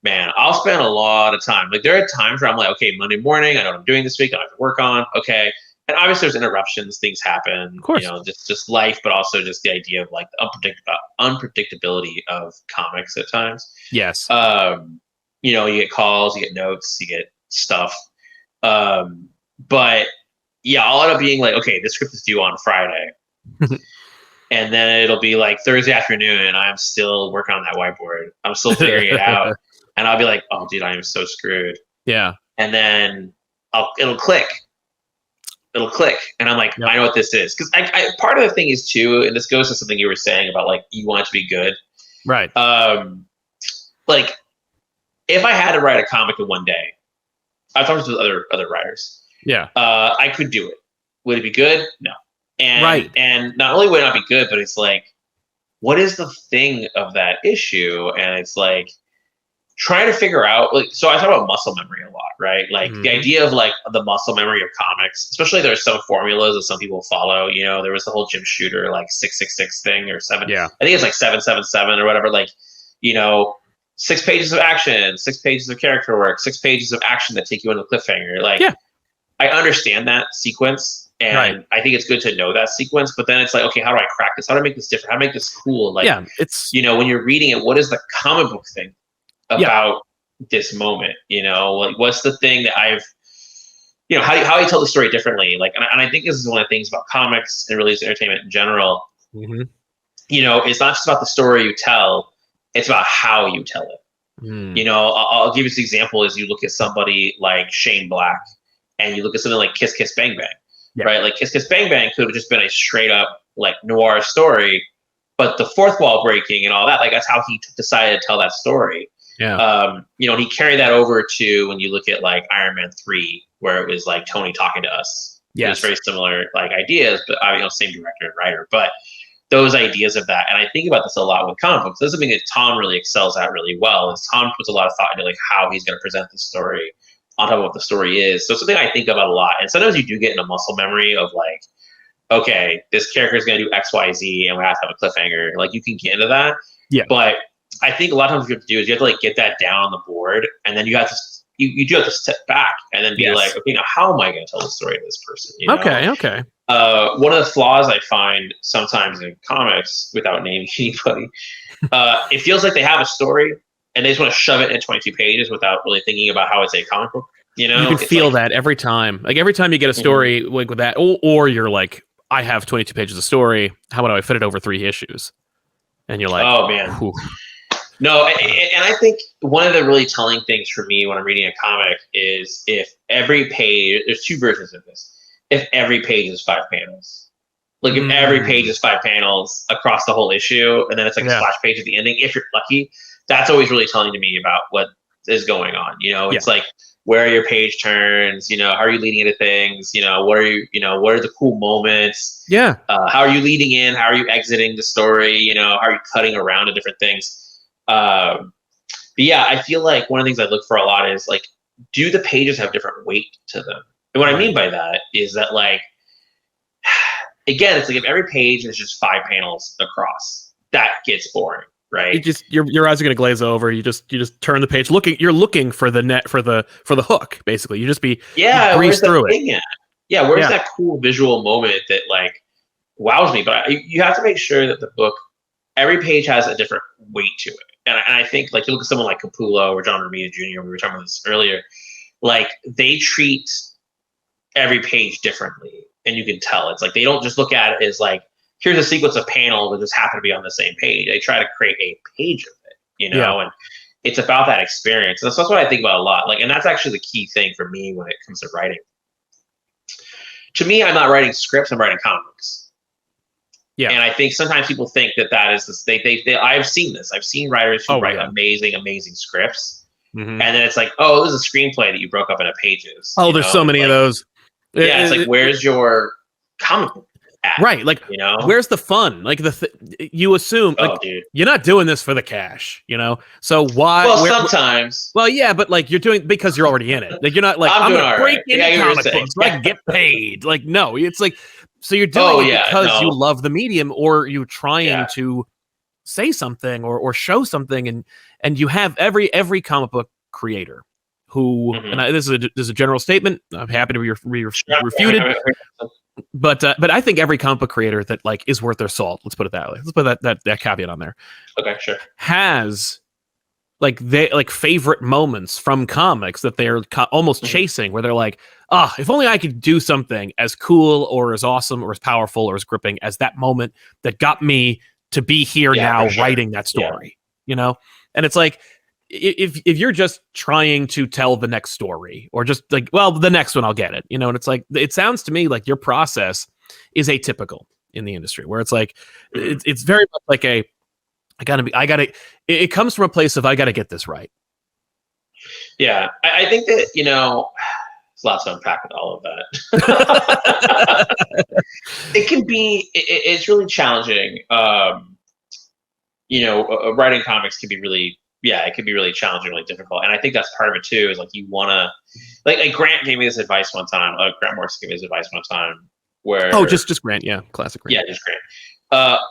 a lot of time. Like, there are times where I'm like, okay, Monday morning, I know what I'm doing this week, I have to work on. Okay. And obviously there's interruptions, things happen, of course, you know, just life, but also just the idea of like the unpredictability of comics at times. Yes. You know, you get calls, you get notes, you get stuff. But yeah, I'll end up being like, okay, this script is due on Friday. And then it'll be like Thursday afternoon, and I'm still working on that whiteboard. I'm still figuring it out. And I'll be like, oh, dude, I am so screwed. Yeah. And then it'll click. And I'm like, I know what this is. Because I part of the thing is, too, and this goes to something you were saying about, like, you want it to be good. Right. Like, if I had to write a comic in one day, I've talked to other writers. Yeah. I could do it. Would it be good? No. And not only would it not be good, but it's like, what is the thing of that issue? And it's like trying to figure out, like, so I talk about muscle memory a lot, right? Like the idea of like the muscle memory of comics, especially there's some formulas that some people follow. You know, there was the whole Jim Shooter like 666 thing or 7. Yeah. I think it's like 777 or whatever. Like, you know, 6 pages of action, 6 pages of character work, 6 pages of action that take you into the cliffhanger. Like, I understand that sequence. And I think it's good to know that sequence, but then it's like, okay, how do I crack this? How do I make this different? How do I make this cool? Like, it's, you know, when you're reading it, what is the comic book thing about this moment? You know, like, what's the thing that I've, you know, how I tell the story differently? Like, and I think this is one of the things about comics and release entertainment in general. You know, it's not just about the story you tell; it's about how you tell it. You know, I'll give you this example: is you look at somebody like Shane Black, and you look at something like Kiss Kiss Bang Bang, right? Like Kiss Kiss Bang Bang could have just been a straight up like noir story, but the fourth wall breaking and all that, like that's how he decided to tell that story. Yeah. You know, and he carried that over to when you look at like Iron Man 3, where it was like Tony talking to us. Yeah, it's very similar like ideas, but you know, same director and writer, but those ideas of that. And I think about this a lot with comic books. This is something that Tom really excels at really well. Is Tom puts a lot of thought into like how he's going to present the story on top of what the story is. So it's something I think about a lot. And sometimes you do get in a muscle memory of like, okay, this character is going to do X, Y, Z, and we have to have a cliffhanger. Like you can get into that. Yeah. But I think a lot of times what you have to do is you have to like get that down on the board, and then you have to you do have to step back and then be like, okay, now how am I going to tell the story of this person? You know? Okay. One of the flaws I find sometimes in comics, without naming anybody, it feels like they have a story and they just want to shove it in 22 pages without really thinking about how it's a comic book. You know, you can feel that every time. Like every time you get a story like with that, or you're like, I have 22 pages of story. How about I fit it over 3 issues? And you're like, oh man. Whew. No, and I think one of the really telling things for me when I'm reading a comic is if every page, there's 2 versions of this. If every page is 5 panels, like if every page is 5 panels across the whole issue, and then it's like a splash page at the ending, if you're lucky, that's always really telling to me about what is going on. You know, it's like, where are your page turns? You know, how are you leading into things? You know, what are the cool moments? Yeah. How are you leading in? How are you exiting the story? You know, how are you cutting around to different things? But yeah, I feel like one of the things I look for a lot is like, do the pages have different weight to them? And what I mean by that is that like, again, it's like if every page is just 5 panels across, that gets boring, right? You just your eyes are going to glaze over. You just turn the page, you're looking for the net for the hook, basically. You just breeze through it. Where's that cool visual moment that like wows me? But you have to make sure that the book, every page has a different weight to it. And I think like you look at someone like Capullo or John Romita Jr., we were talking about this earlier, like they treat every page differently. And you can tell it's like, they don't just look at it as like, here's a sequence of panels that just happen to be on the same page. They try to create a page of it, you know, and it's about that experience. And that's what I think about a lot. Like, and that's actually the key thing for me when it comes to writing. To me, I'm not writing scripts, I'm writing comics. Yeah. And I think sometimes people think that is this. I've seen this. I've seen writers who write amazing scripts, and then it's like, oh, this is a screenplay that you broke up into pages. Oh, there's so many of those. Yeah, it's like, where's your comic book at? Right, like, you know, where's the fun? Like you assume, like, you're not doing this for the cash, you know. So why? Well, sometimes. Well, yeah, but like you're doing because you're already in it. Like you're not like I'm gonna break into comic books so I can get paid. Like no, it's like. So you're doing it because you love the medium, or you're trying to say something or show something, and you have every comic book creator who, and this is a general statement. I'm happy to be refuted, but I think every comic book creator that like is worth their salt. Let's put it that way. Let's put that caveat on there. Okay, sure. Has like favorite moments from comics that they're almost chasing, where they're like, if only I could do something as cool or as awesome or as powerful or as gripping as that moment that got me to be here now writing that story, you know? And it's like, if you're just trying to tell the next story or just like, well, the next one, I'll get it, you know? And it's like, it sounds to me like your process is atypical in the industry, where it's like, it's very much like it comes from a place of, I gotta get this right. Yeah. I think that, you know, there's lots to unpack with all of that. It's really challenging. You know, writing comics can be really, it can be really challenging, really difficult. And I think that's part of it too, is like, you want to, like Grant gave me this advice one time. Grant Morris gave me this advice one time where. Oh, just Grant. Yeah. Classic Grant. Yeah, just Grant.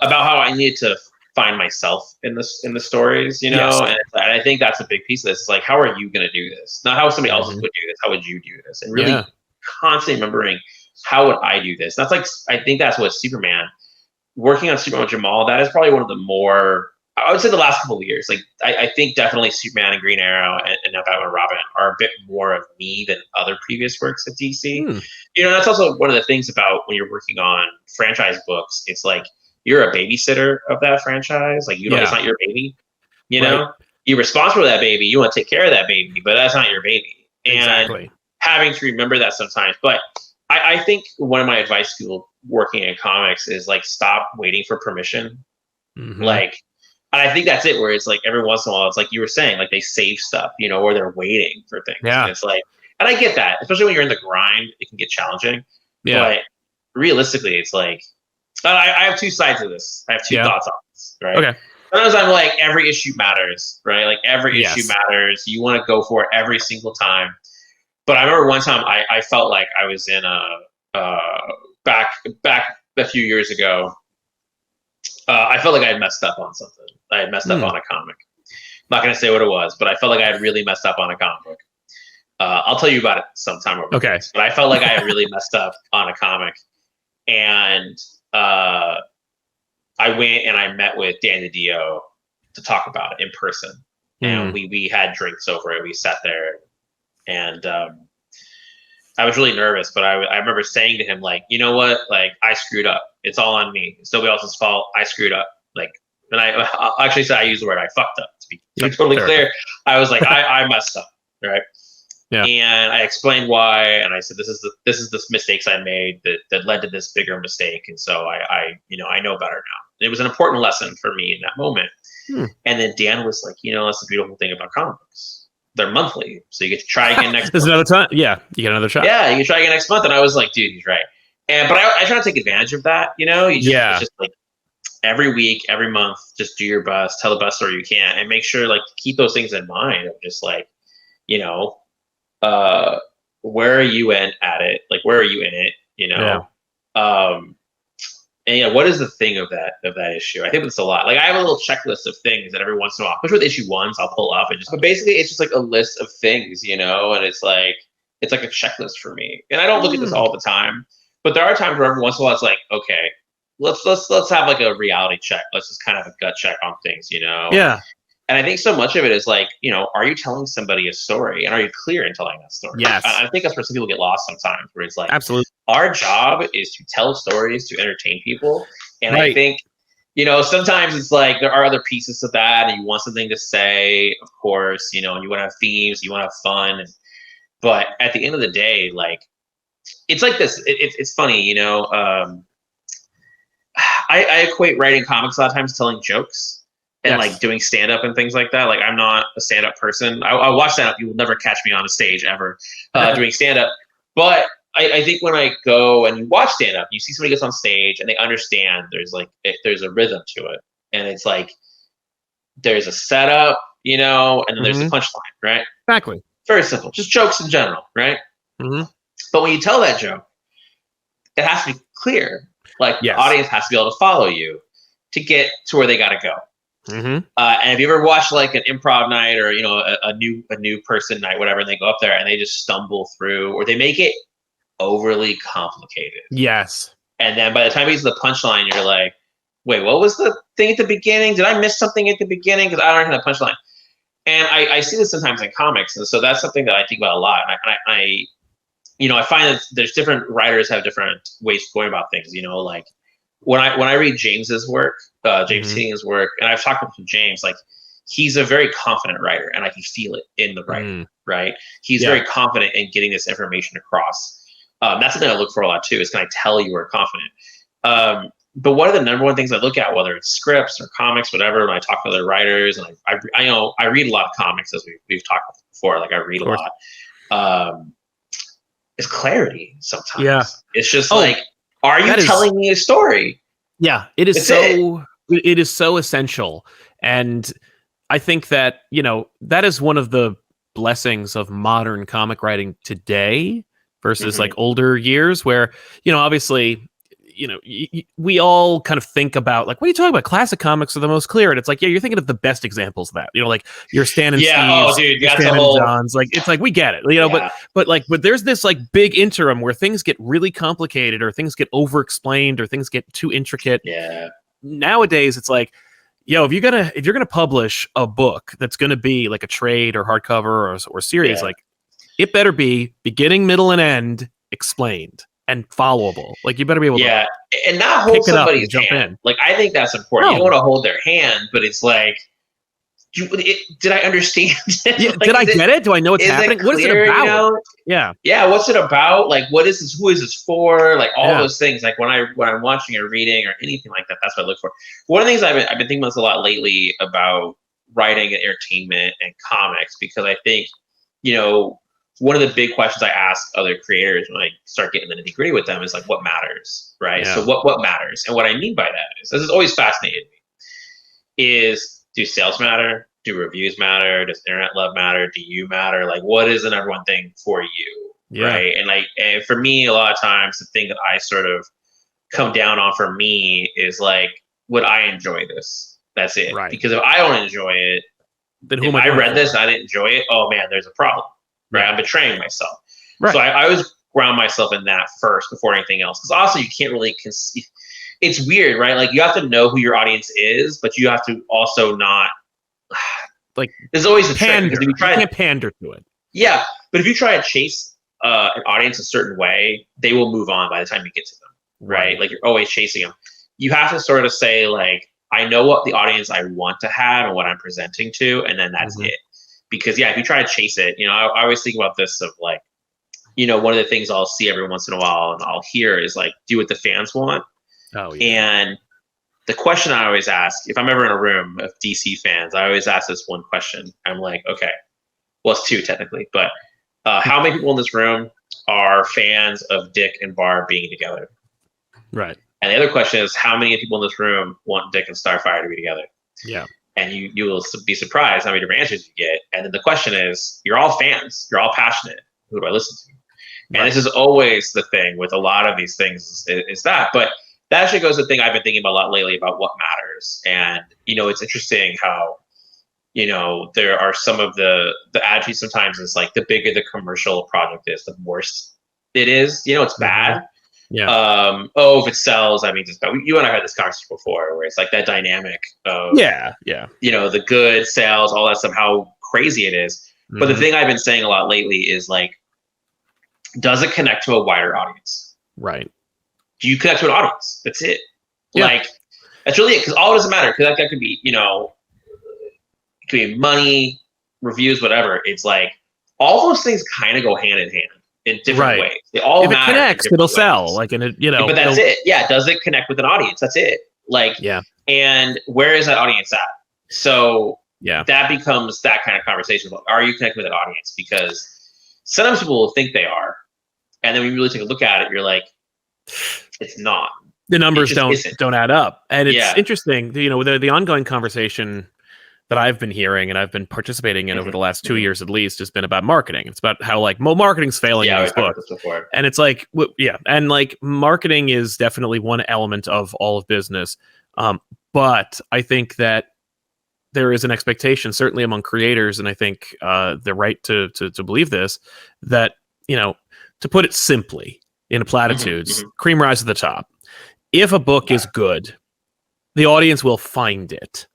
About how I needed to find myself in the stories, you know, and I think that's a big piece of this. It's like, how are you going to do this? Not how somebody else would do this. How would you do this? And really constantly remembering, how would I do this? That's like, I think that's what Superman, working on Superman with Jamal, that is probably one of the more, I would say the last couple of years, like I think definitely Superman and Green Arrow and now Batman and Robin are a bit more of me than other previous works at DC. You know, that's also one of the things about when you're working on franchise books. It's like, you're a babysitter of that franchise. Like, you know, it's not your baby, you know? you're responsible for that baby. You want to take care of that baby, but that's not your baby. And Exactly. having to remember that sometimes. But I think one of my advice to people working in comics is like, stop waiting for permission. Like, and I think that's it, where it's like every once in a while, it's like you were saying, like they save stuff, you know, or they're waiting for things. Yeah. And it's like, and I get that, especially when you're in the grind, it can get challenging. Yeah. But realistically, it's like, I have two sides of this. I have two thoughts on this, right? Okay. Sometimes I'm like, every issue matters, right? Like every issue matters. You want to go for it every single time. But I remember one time I felt like I was in back a few years ago. I felt like I had messed up on something. I had messed up on a comic. I'm not going to say what it was, but I felt like I had really messed up on a comic book. I'll tell you about it sometime over this. But I felt like I had really messed up on a comic. And I went and I met with Dan DiDio to talk about it in person. And we had drinks over it. We sat there. And I was really nervous, but I remember saying to him, like, you know what? Like, I screwed up. It's all on me. It's nobody else's fault. I screwed up. Like, and I actually said, I used the word, I fucked up, to be totally clear. I was like, I messed up, right? Yeah. And I explained why, and I said, this is the mistakes I made that led to this bigger mistake. And so I know better now. And it was an important lesson for me in that moment. And then Dan was like, you know, that's the beautiful thing about comics. They're monthly, so you get to try again next There's month. another time. Yeah, you get another shot. Yeah, you can try again next month. And I was like, dude, he's right. But I try to take advantage of that, you know? It's just like every week, every month, just do your best, tell the best story you can, and make sure, like, keep those things in mind of just like, you know, where are you at it? Like, where are you in it? You know? Yeah. And yeah, what is the thing of that issue? I think it's a lot. Like, I have a little checklist of things that every once in a while, especially with issue ones, I'll pull up and but basically it's just like a list of things, you know, and it's like a checklist for me. And I don't look at this all the time, but there are times where every once in a while it's like, okay, let's have like a reality check. Let's just kind of have a gut check on things, you know? Yeah. And I think so much of it is like, you know, are you telling somebody a story, and are you clear in telling that story? Yes. I think that's where some people get lost sometimes, where it's like, absolutely, our job is to tell stories, to entertain people. And I think, you know, sometimes it's like there are other pieces of that, and you want something to say, of course, you know, and you want to have themes, you want to have fun. But at the end of the day, like, it's like this, it's funny, you know, I equate writing comics a lot of times telling jokes. And like doing stand-up and things like that. Like, I'm not a stand-up person. I watch stand-up. You will never catch me on a stage ever doing stand-up. But I think when I go and you watch stand-up, you see somebody gets on stage and they understand there's a rhythm to it. And it's like, there's a setup, you know, and then there's a punchline, right? Exactly. Very simple. Just jokes in general, right? But when you tell that joke, it has to be clear. Like, the audience has to be able to follow you to get to where they got to go. And if you ever watch like an improv night, or, you know, a new person night, whatever, and they go up there and they just stumble through, or they make it overly complicated. Yes. And then by the time you get to the punchline, you're like, wait, what was the thing at the beginning? Did I miss something at the beginning? Because I don't know the punchline. And I see this sometimes in comics, and so that's something that I think about a lot. I find that there's different writers have different ways of going about things. You know, like when I read James's work, James Keating's work, and I've talked to James, like, he's a very confident writer, and I can feel it in the writing, right? He's very confident in getting this information across. That's something I look for a lot too, is, can I tell you are confident? But one of the number one things I look at, whether it's scripts or comics, whatever, when I talk to other writers, and I know I read a lot of comics, as we've talked about before, like I read a lot, is clarity sometimes. Yeah. It's just like, are you telling me a story? Yeah, it is it is so essential. And I think that, you know, that is one of the blessings of modern comic writing today versus like older years, where, you know, obviously, you know, we all kind of think about, like, what are you talking about? Classic comics are the most clear. And it's like, yeah, you're thinking of the best examples of that, you know, like your Stan and Steve's, your Stan and John's, like, it's like, we get it, you know, but there's this like big interim where things get really complicated, or things get over explained, or things get too intricate. Yeah. Nowadays it's like, yo, if you're gonna publish a book that's gonna be like a trade or hardcover or series, like, it better be beginning, middle, and end explained and followable. Like, you better be able to and not hold somebody's hand. Like, I think that's important. You don't want to hold their hand, but it's like, did I understand it? Yeah, did I get it? Do I know what's happening? What is it about? Yeah, what's it about? Like, what is this? Who is this for? Like, all those things. Like, when I'm watching or reading or anything like that, that's what I look for. One of the things I've been thinking about this a lot lately about writing and entertainment and comics, because I think, one of the big questions I ask other creators when I start getting the nitty-gritty with them is like, what matters, right? Yeah. So what matters? And what I mean by that is, this has always fascinated me, is, do sales matter? Do reviews matter? Does internet love matter? Do you matter? Like, what is the number one thing for you, right? And for me, a lot of times, the thing that I sort of come down on for me is like, would I enjoy this? That's it. Right. Because if I don't enjoy it, then if I read this and I didn't enjoy it, oh man, there's a problem, right? I'm betraying myself. Right. So I always ground myself in that first before anything else. Because also, you can't really conceive. It's weird, right? Like, you have to know who your audience is, but you have to also not, like, there's always a pander. Trick, you can't pander to it. Yeah, but if you try to chase an audience a certain way, they will move on by the time you get to them, right? Like, you're always chasing them. You have to sort of say, like, I know what the audience I want to have and what I'm presenting to, and then that's it. Because if you try to chase it, I always think about this of like, one of the things I'll see every once in a while and I'll hear is like, do what the fans want. Oh yeah. And the question I always ask, if I'm ever in a room of DC fans, I always ask this one question. I'm like, okay, well, it's two technically, but how many people in this room are fans of Dick and Barb being together? Right. And the other question is, how many people in this room want Dick and Starfire to be together? Yeah. And you will be surprised how many different answers you get. And then the question is, you're all fans. You're all passionate. Who do I listen to? And this is always the thing with a lot of these things is that. But that actually goes to the thing I've been thinking about a lot lately about what matters. And, it's interesting how, there are some of the attitude sometimes is like, the bigger the commercial project is, the worse it is. It's bad. Yeah. If it sells, I mean, just bad. You and I had this conversation before where it's like that dynamic of, the good sales, all that stuff, how crazy it is. But the thing I've been saying a lot lately is like, does it connect to a wider audience? Right. Do you connect to an audience? That's it. Yeah. Like, that's really it. Because all doesn't matter. Because that could be, it could be money, reviews, whatever. It's like, all those things kind of go hand in hand in different ways. They all if matter. It connects, it'll sell. Like, in but that's it. Yeah. Does it connect with an audience? That's it. Like, and where is that audience at? So that becomes that kind of conversation. Like, are you connecting with an audience? Because sometimes people will think they are. And then when you really take a look at it, you're like, it's not. The numbers don't add up. And it's interesting, the ongoing conversation that I've been hearing and I've been participating in over the last 2 years at least has been about marketing. It's about how like marketing's failing in these books. And it's like, and like marketing is definitely one element of all of business. But I think that there is an expectation, certainly among creators, and I think they're right to believe this, that, to put it simply in platitudes, cream rise to the top. If a book is good, the audience will find it.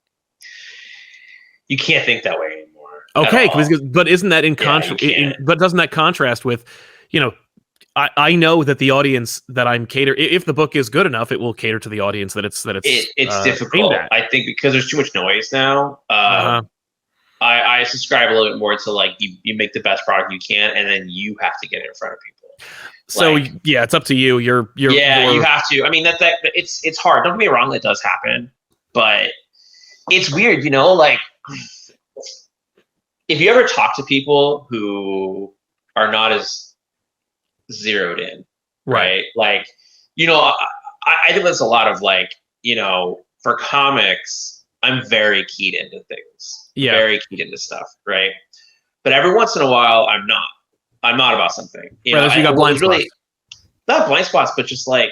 You can't think that way anymore. Okay, but isn't that in contrast? But doesn't that contrast with, I know that the audience that I'm if the book is good enough, it will cater to the audience that it's difficult. I think because there's too much noise now. I subscribe a little bit more to like you make the best product you can, and then you have to get it in front of people. So it's up to you. You have to. I mean, it's hard. Don't get me wrong, that does happen, but it's weird, like if you ever talk to people who are not as zeroed in, right? Like, I think there's a lot of like, for comics, I'm very keyed into things, very keyed into stuff, right? But every once in a while, I'm not about something. You got blind spots. Not blind spots, but just like,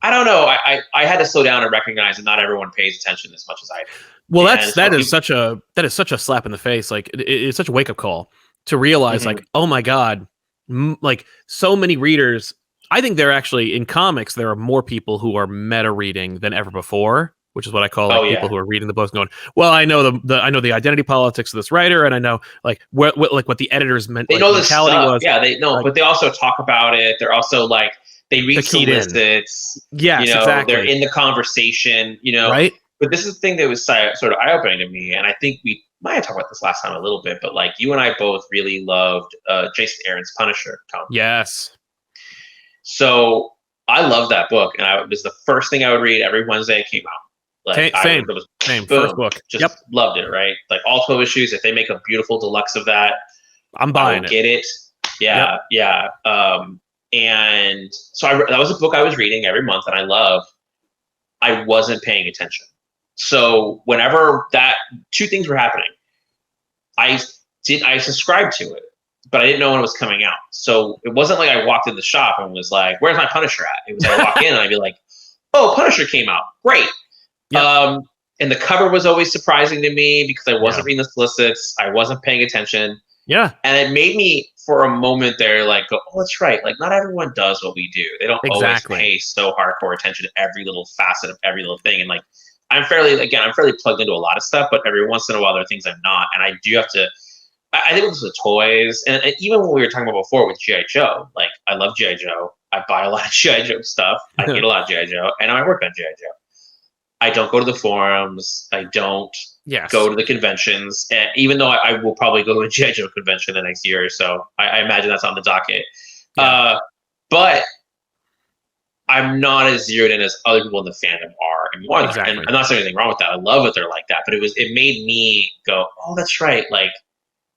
I don't know. I had to slow down and recognize that not everyone pays attention as much as I do. Well, that is such a slap in the face. Like, it's such a wake up call to realize, like, oh my God, like so many readers. I think there actually in comics there are more people who are meta reading than ever before, which is what I call people who are reading the books going, well, I know the identity politics of this writer, and I know like what the editors meant. They know the stuff. Was. Yeah, they know, but they also talk about it. They're also like they read solicits. Yes, exactly. They're in the conversation. Right. But this is the thing that was sort of eye-opening to me, and I think we might have talked about this last time a little bit, but like you and I both really loved Jason Aaron's Punisher comic. Yes. So I love that book, and it was the first thing I would read every Wednesday it came out. Like Same. Boom, First book. Just loved it, right? Like all 12 issues. If they make a beautiful deluxe of that, I'm buying it. Get it. Yeah, yeah. And so that was a book I was reading every month, and I loved. I wasn't paying attention. So whenever two things were happening, I subscribed to it, but I didn't know when it was coming out. So it wasn't like I walked in the shop and was like, "Where's my Punisher at?" It was I walk in and I'd be like, "Oh, Punisher came out, great." Yep. And the cover was always surprising to me because I wasn't reading the solicits, I wasn't paying attention. Yeah, and it made me for a moment there like go, "Oh, that's right. Like not everyone does what we do. They don't always pay so hardcore attention to every little facet of every little thing." And like I'm fairly plugged into a lot of stuff, but every once in a while there are things I'm not, and I do have to. I think it was the toys, and even when we were talking about before with G.I. Joe, like I love G.I. Joe. I buy a lot of G.I. Joe stuff. I get a lot of G.I. Joe, and I work on G.I. Joe. I don't go to the forums. I don't go to the conventions. And even though I will probably go to a G.I. Joe convention the next year or so, I imagine that's on the docket. Yeah. But I'm not as zeroed in as other people in the fandom are. And I'm not saying anything wrong with that. I love that they're like that. But it made me go, "Oh, that's right. Like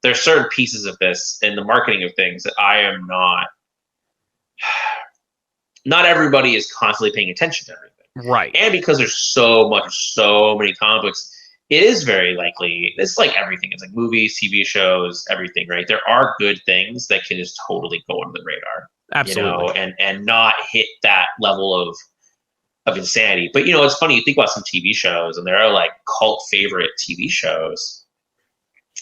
there's certain pieces of this in the marketing of things that I am not. Not everybody is constantly paying attention to everything." Right. And because there's so many comic books, it is very likely, it's like everything. It's like movies, TV shows, everything, right? There are good things that can just totally go under the radar. Absolutely. And not hit that level of insanity. But, it's funny, you think about some TV shows, and there are like cult favorite TV shows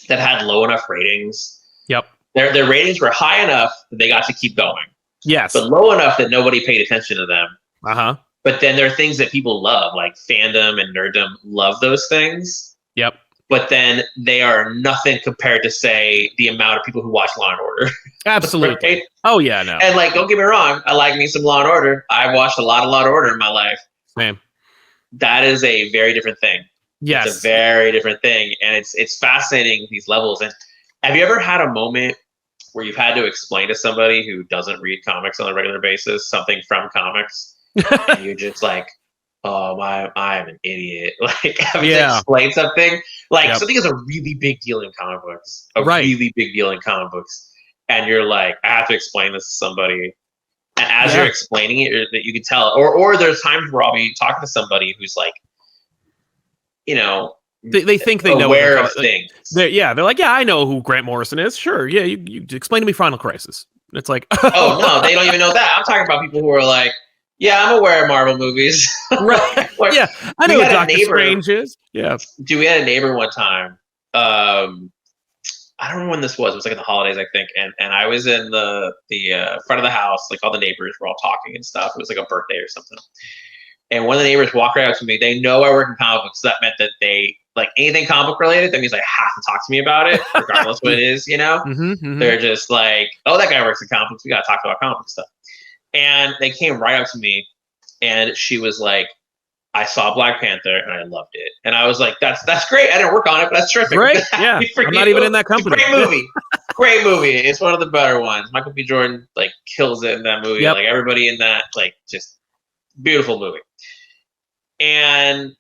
that had low enough ratings. Yep. Their ratings were high enough that they got to keep going. Yes. But low enough that nobody paid attention to them. Uh-huh. But then there are things that people love, like fandom and nerddom love those things. Yep. But then they are nothing compared to, say, the amount of people who watch Law and Order. Absolutely. Right? Oh, yeah, no. And, like, don't get me wrong, I like me some Law and Order. I've watched a lot of Law and Order in my life. Same. That is a very different thing. Yes. It's a very different thing. And it's fascinating, these levels. And have you ever had a moment where you've had to explain to somebody who doesn't read comics on a regular basis something from comics? And you're just like, "Oh, I'm an idiot." Like having to explain something. Like something is a really big deal in comic books. Really big deal in comic books. And you're like, I have to explain this to somebody. And as you're explaining it, that you can tell. Or there's times where I'll be talking to somebody who's like, they think they know aware of things. They're like, "Yeah, I know who Grant Morrison is. Sure, yeah, you explain to me Final Crisis." It's like, oh no, they don't even know that. I'm talking about people who are like, "Yeah, I'm aware of Marvel movies." Right. Yeah, I know who Doctor Strange is. Yeah. We had a neighbor one time. I don't remember when this was. It was like in the holidays, I think. And I was in the front of the house, like all the neighbors were all talking and stuff. It was like a birthday or something. And one of the neighbors walked right up to me. They know I work in comic books. So that meant that they, like anything comic book related, that means I have to talk to me about it, regardless what it is, They're just like, "Oh, that guy works in comic books. We got to talk about comic book stuff." And they came right up to me, and she was like, "I saw Black Panther and I loved it." And I was like, "That's great. I didn't work on it, but that's terrific." Great, yeah. I'm not even in that company. Great movie. Great movie. It's one of the better ones. Michael B. Jordan like kills it in that movie. Yep. Like everybody in that, like just beautiful movie. And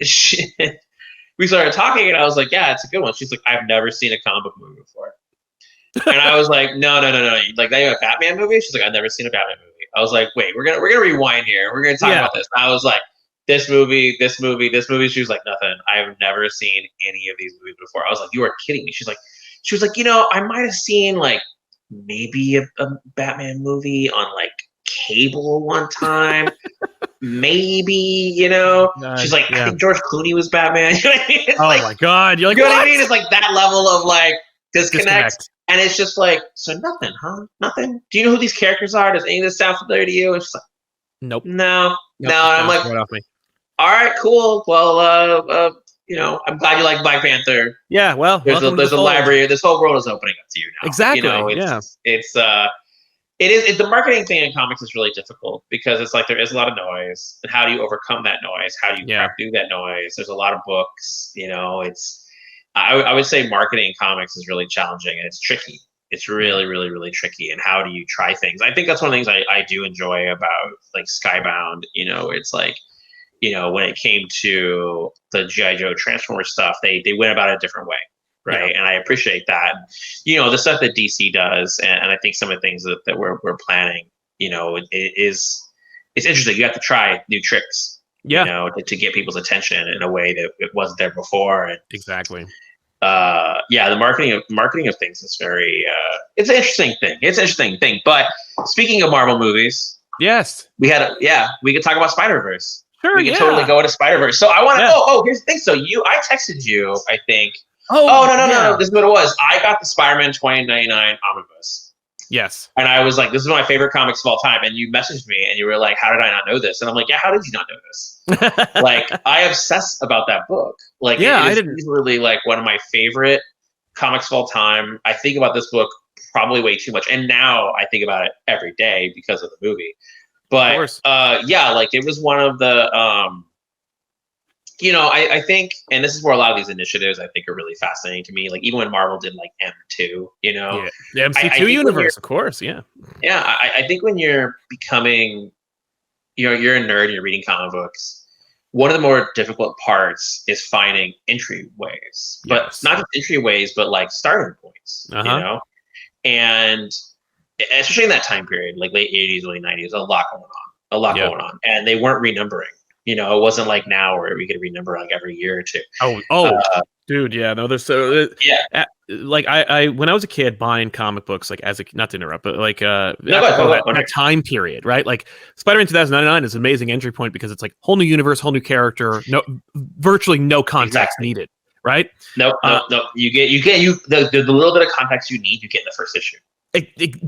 we started talking, and I was like, "Yeah, it's a good one." She's like, "I've never seen a comic book movie before." And I was like, No. Like, they have a Batman movie? She's like, "I've never seen a Batman movie." I was like, "Wait, we're gonna rewind here. We're gonna talk about this." And I was like, this movie. She was like, "Nothing. I've never seen any of these movies before." I was like, "You are kidding me." She was like, I might have seen like maybe a Batman movie on like cable one time. Maybe, she's like, "I think George Clooney was Batman." You know what I mean? It's my God. You're like, you know what I mean? It's like that level of like disconnect. And it's just like, "So nothing, huh? Nothing? Do you know who these characters are? Does any of this sound familiar to you?" And she's like, "Nope. No." And I'm like, "All right, cool. Well, I'm glad you like Black Panther." Yeah, well, there's a library. This whole world is opening up to you now. Exactly. The marketing thing in comics is really difficult because it's like there is a lot of noise, and how do you overcome that noise? How do you crack through that noise? There's a lot of books, I would say marketing comics is really challenging and it's tricky. It's really, really, really tricky. And how do you try things? I think that's one of the things I do enjoy about like Skybound. It's like, when it came to the G.I. Joe Transformer stuff, they went about it a different way. Right. Yeah. And I appreciate that. The stuff that DC does, and I think some of the things that we're planning, it's interesting. You have to try new tricks, to get people's attention in a way that it wasn't there before. And exactly. The marketing of things is very, it's an interesting thing. But speaking of Marvel movies, yes, we could talk about Spider-Verse. Sure, we could totally go into Spider-Verse. So I want to, here's the thing. So I texted you, I think. No. This is what it was. I got the Spider-Man 2099 omnibus. Yes. And I was like, this is one of my favorite comics of all time. And you messaged me and you were like, how did I not know this? And I'm like, yeah, how did you not know this? Like, I obsess about that book. Like, it is easily like one of my favorite comics of all time. I think about this book probably way too much. And now I think about it every day because of the movie. But like it was one of the I think, and this is where a lot of these initiatives I think are really fascinating to me. Like even when Marvel did like M2, the MC2 universe, of course, yeah. I think when you're becoming, you're a nerd, and you're reading comic books. One of the more difficult parts is finding entryways, but not just entryways, but like starting points. And especially in that time period, like late 80s, early 90s, a lot going on, and they weren't renumbering. It wasn't like now where we could renumber like every year or two. Dude, yeah, no, there's so like I when I was a kid buying comic books, like not to interrupt, but like that time period, right? Like Spider-Man 2099 is an amazing entry point because it's like whole new universe, whole new character, virtually no context needed, right? No. You get the little bit of context you need, you get in the first issue.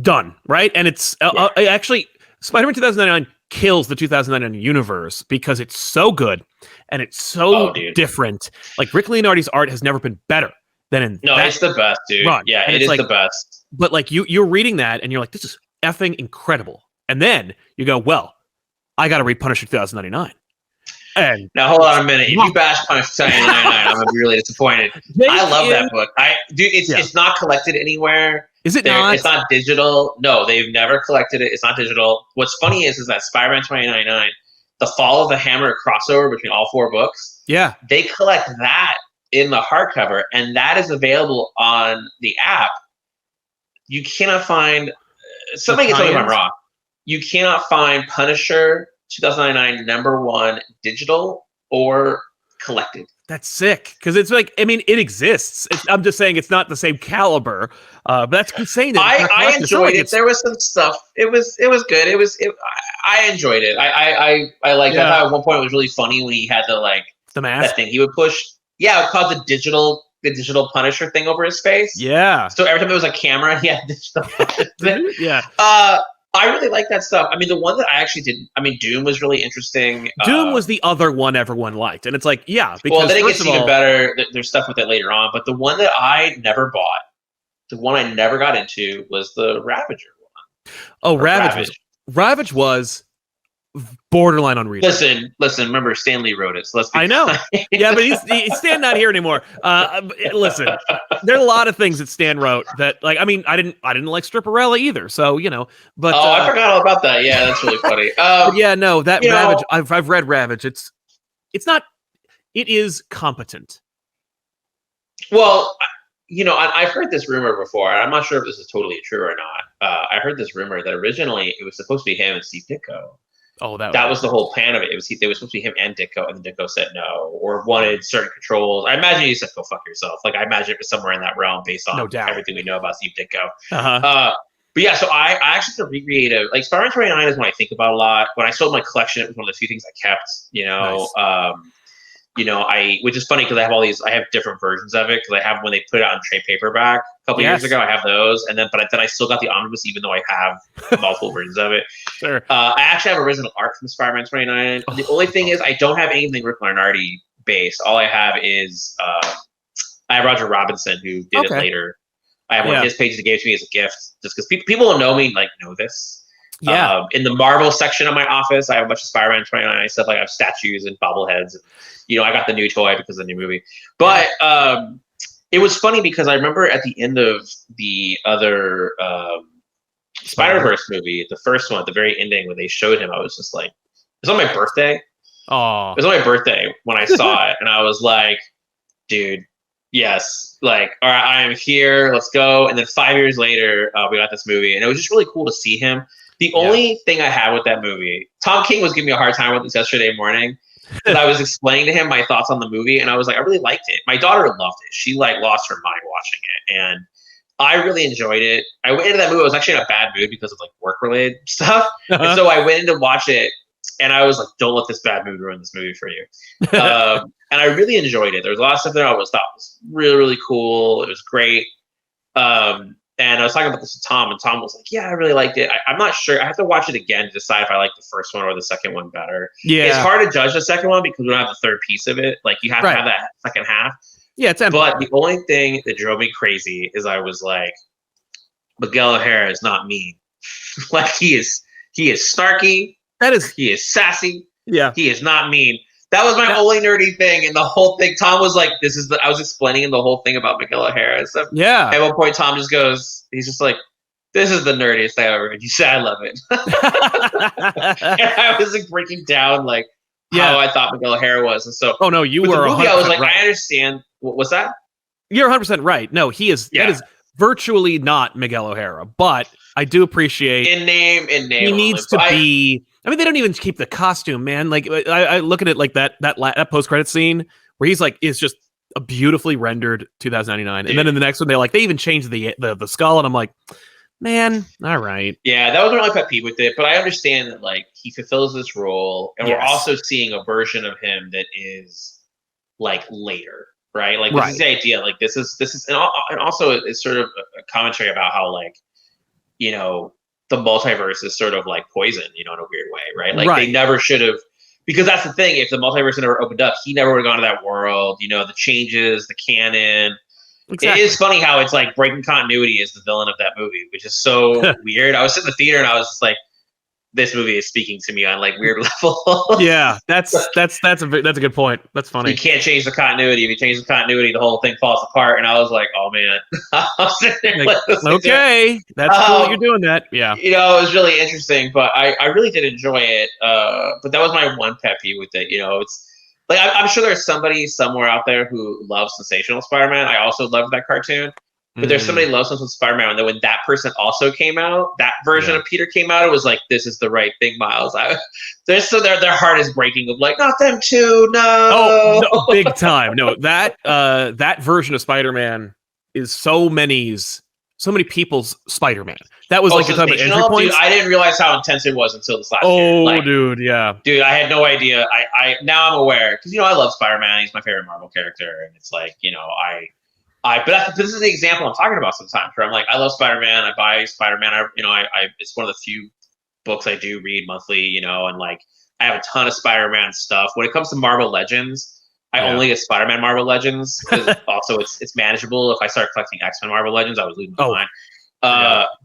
Done, right? And it's actually Spider-Man 2099 kills the 2099 universe because it's so good and it's so different. Like Rick Leonardi's art has never been better than in it's the best, dude. Run. Yeah, and it is like, the best. But like you're reading that and you're like, this is effing incredible. And then you go, well, I got to read Punisher 2099. And now hold on a minute. If you bash Punisher 2099, I'm gonna be really disappointed. I love that book. It's not collected anywhere. Is it not? It's not digital. No, they've never collected it. It's not digital. What's funny is that Spider-Man 2099, the Fall of the Hammer crossover between all 4 books. Yeah, they collect that in the hardcover, and that is available on the app. You cannot find. Somebody can tell me if I'm wrong. You cannot find Punisher 2099 #1 digital or collected. That's sick because it's like, I mean, it exists. I'm just saying it's not the same caliber. But that's insane. I enjoyed it. There was some stuff. It was good. I enjoyed it. I liked it. I thought at one point it was really funny when he had the mask that thing he would push. Yeah, it called the digital Punisher thing over his face. Yeah. So every time there was a camera, he had digital Punisher. Yeah. I really like that stuff. I mean, the one that I actually didn't. I mean, Doom was really interesting. Doom was the other one everyone liked, and it's like, because then it gets even better. There's stuff with it later on, but the one that I never bought, the one I never got into, was the Ravager one. Oh, Ravage was borderline unreadable. Listen. Remember, Stan Lee wrote it. So let's. I know. Yeah, but he's Stan not here anymore. Listen, there are a lot of things that Stan wrote that, like, I mean, I didn't like Stripperella either. So but I forgot all about that. Yeah, that's really funny. That Ravage. I've read Ravage. It's not. It is competent. Well, I've heard this rumor before, and I'm not sure if this is totally true or not. I heard this rumor that originally it was supposed to be him and Steve Ditko. Oh, that was the whole plan of it. They was supposed to be him and Ditko, and Ditko said no, or wanted certain controls. I imagine he said, "Go fuck yourself." Like, I imagine it was somewhere in that realm based on everything we know about Steve Ditko. But yeah, so I actually did a recreative. Like, Spider-Man 29 is one I think about a lot. When I sold my collection, it was one of the few things I kept. Nice. Which is funny because I have different versions of it because I have when they put it out in trade paperback a couple years ago. I have those, but then I still got the omnibus even though I have multiple versions of it. Sure. I actually have original art from Spider-Man 29. The only thing is I don't have anything Rick Leonardi based. All I have is I have Roger Robinson who did it later. I have one of his pages he gave to me as a gift, just because people who know me know this. Yeah. In the Marvel section of my office, I have a bunch of Spider-Man 29 stuff. Like I have statues and bobbleheads. And, I got the new toy because of the new movie. But it was funny because I remember at the end of the other Spider-Verse movie, the first one, at the very ending when they showed him, I was just like, it was on my birthday. Oh, it was on my birthday when I saw it, and I was like, dude, yes, like, all right, I am here, let's go. And then 5 years later, we got this movie, and it was just really cool to see him. The only thing I had with that movie, Tom King was giving me a hard time with this yesterday morning, because I was explaining to him my thoughts on the movie, and I was like, I really liked it. My daughter loved it. She lost her mind watching it, and I really enjoyed it. I went into that movie. I was actually in a bad mood because of work-related stuff, and so I went in to watch it, and I was like, "Don't let this bad mood ruin this movie for you." And I really enjoyed it. There was a lot of stuff there I thought was really, really cool. It was great. And I was talking about this with Tom, and Tom was like, "Yeah, I really liked it. I'm not sure. I have to watch it again to decide if I like the first one or the second one better." Yeah, it's hard to judge the second one because we don't have the third piece of it. Like you have to have that second half. Yeah, it's But the only thing that drove me crazy is I was like, Miguel O'Hara is not mean. Like he is snarky. He is sassy. Yeah, he is not mean. That was my only nerdy thing in the whole thing. Tom was like, I was explaining him the whole thing about Miguel O'Hara and stuff. Yeah. At one point, Tom just goes, he's just like, this is the nerdiest thing I've ever heard you say. I love it. And I was breaking down how I thought Miguel O'Hara was. And so, oh no, you were. The movie, I was like, right. I understand. What's that? You're 100% right. No, he is. Yeah. That is virtually not Miguel O'Hara, but I do appreciate in name. He needs to be. I mean, they don't even keep the costume, man. Like I look at it like that post-credit scene where he's is just a beautifully rendered 2099, and then in the next one they even changed the skull, and I'm like, man, all right. Yeah, that was my only pet peeve with it, but I understand that he fulfills this role, and we're also seeing a version of him that is later, right? This is the idea. This is, and also it's sort of a commentary about how the multiverse is sort of poison, in a weird way, right? They never should have, because that's the thing. If the multiverse had never opened up, he never would have gone to that world. The changes, the canon. Exactly. It is funny how it's breaking continuity is the villain of that movie, which is so weird. I was in the theater and I was just like, this movie is speaking to me on weird levels. Yeah, that's a good point. That's funny. You can't change the continuity. If you change the continuity, the whole thing falls apart. And I was like, oh man. Okay, that's cool that you're doing that. Yeah. It was really interesting, but I really did enjoy it. But that was my one pet peeve with it. It's I'm sure there's somebody somewhere out there who loves Sensational Spider-Man. I also loved that cartoon. But there's somebody who loves Spider-Man, and then when that person also came out, that version of Peter came out, it was this is the right thing, Miles. Their heart is breaking of not them too, no. Oh, no, big time. No, that version of Spider-Man is so many people's Spider-Man. That was you're talking about entry points. Dude, I didn't realize how intense it was until this last year. Oh, dude, yeah. Dude, I had no idea. I now I'm aware, because I love Spider-Man. He's my favorite Marvel character, and it's but this is the example I'm talking about sometimes, where I'm I love Spider-Man. I buy Spider-Man. It's one of the few books I do read monthly, and I have a ton of Spider-Man stuff. When it comes to Marvel Legends, I only get Spider-Man Marvel Legends, because also it's manageable. If I start collecting X-Men Marvel Legends, I was losing my mind.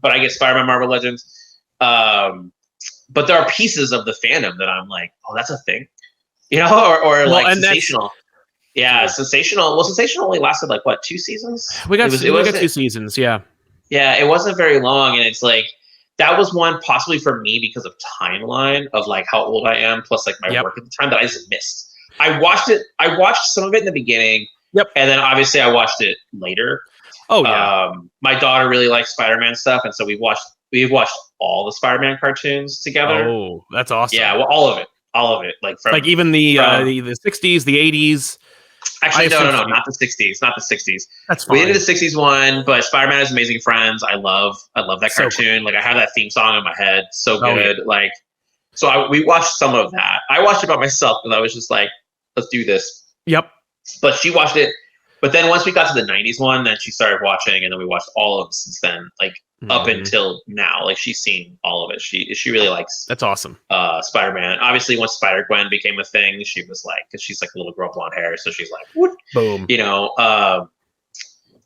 But I get Spider-Man Marvel Legends. But there are pieces of the fandom that I'm oh, that's a thing, or Sensational. Yeah, Sensational. Well, Sensational only lasted 2 seasons? We got 2 seasons, yeah. Yeah, it wasn't very long, and it's that was one possibly for me because of timeline of how old I am, plus my work at the time, that I just missed. I watched some of it in the beginning, and then obviously I watched it later. Oh yeah. My daughter really likes Spider-Man stuff, and so we've watched all the Spider-Man cartoons together. Oh, that's awesome. Yeah, well, all of it, from even the 60s, the 80s. Actually, no, not the 60s. Not the 60s. That's fine. We did the 60s one, but Spider-Man has Amazing Friends. I love that cartoon. Cool. I have that theme song in my head. So good. Yeah. So we watched some of that. I watched it by myself because I was just let's do this. Yep. But she watched it. But then once we got to the 90s one, then she started watching, and then we watched all of them since then, up until now. She's seen all of it. She really likes. That's awesome. Spider-Man. Obviously, once Spider-Gwen became a thing, she was because she's a little girl, blonde hair, so she's what? Boom.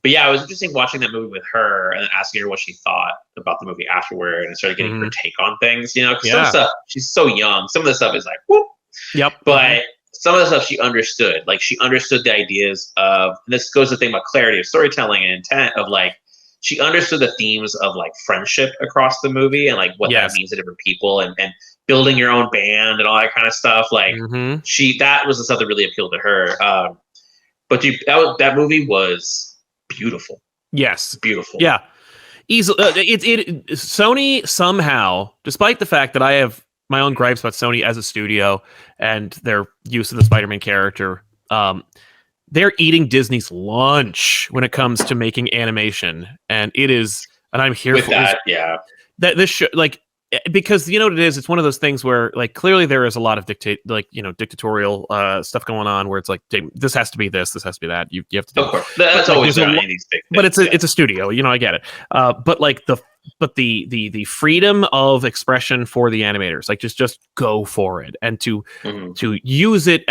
But yeah, it was interesting watching that movie with her and then asking her what she thought about the movie afterward, and started getting her take on things. You know, because some stuff, she's so young. Some of the stuff is like, whoop. Yep. But some of the stuff she understood. Like, she understood the ideas of, and this goes to the thing about clarity of storytelling and intent of, like, she understood the themes of, like, friendship across the movie and, like, what that means to different people, and building your own band and all that kind of stuff. Like, that was the stuff that really appealed to her. But dude, that movie was beautiful. Yes. Beautiful. Yeah. Easily. Sony somehow, despite the fact that I have my own gripes about Sony as a studio and their use of the Spider-Man character, they're eating Disney's lunch when it comes to making animation, and it is. And I'm here for that. Yeah. That this show, like, because you know what it is. It's one of those things where, like, clearly there is a lot of dictatorial stuff going on, where it's like, this has to be this has to be that. You have to do. Of course, that's always these big things. But it's a studio, you know. I get it. But like the freedom of expression for the animators, like just go for it, and to use it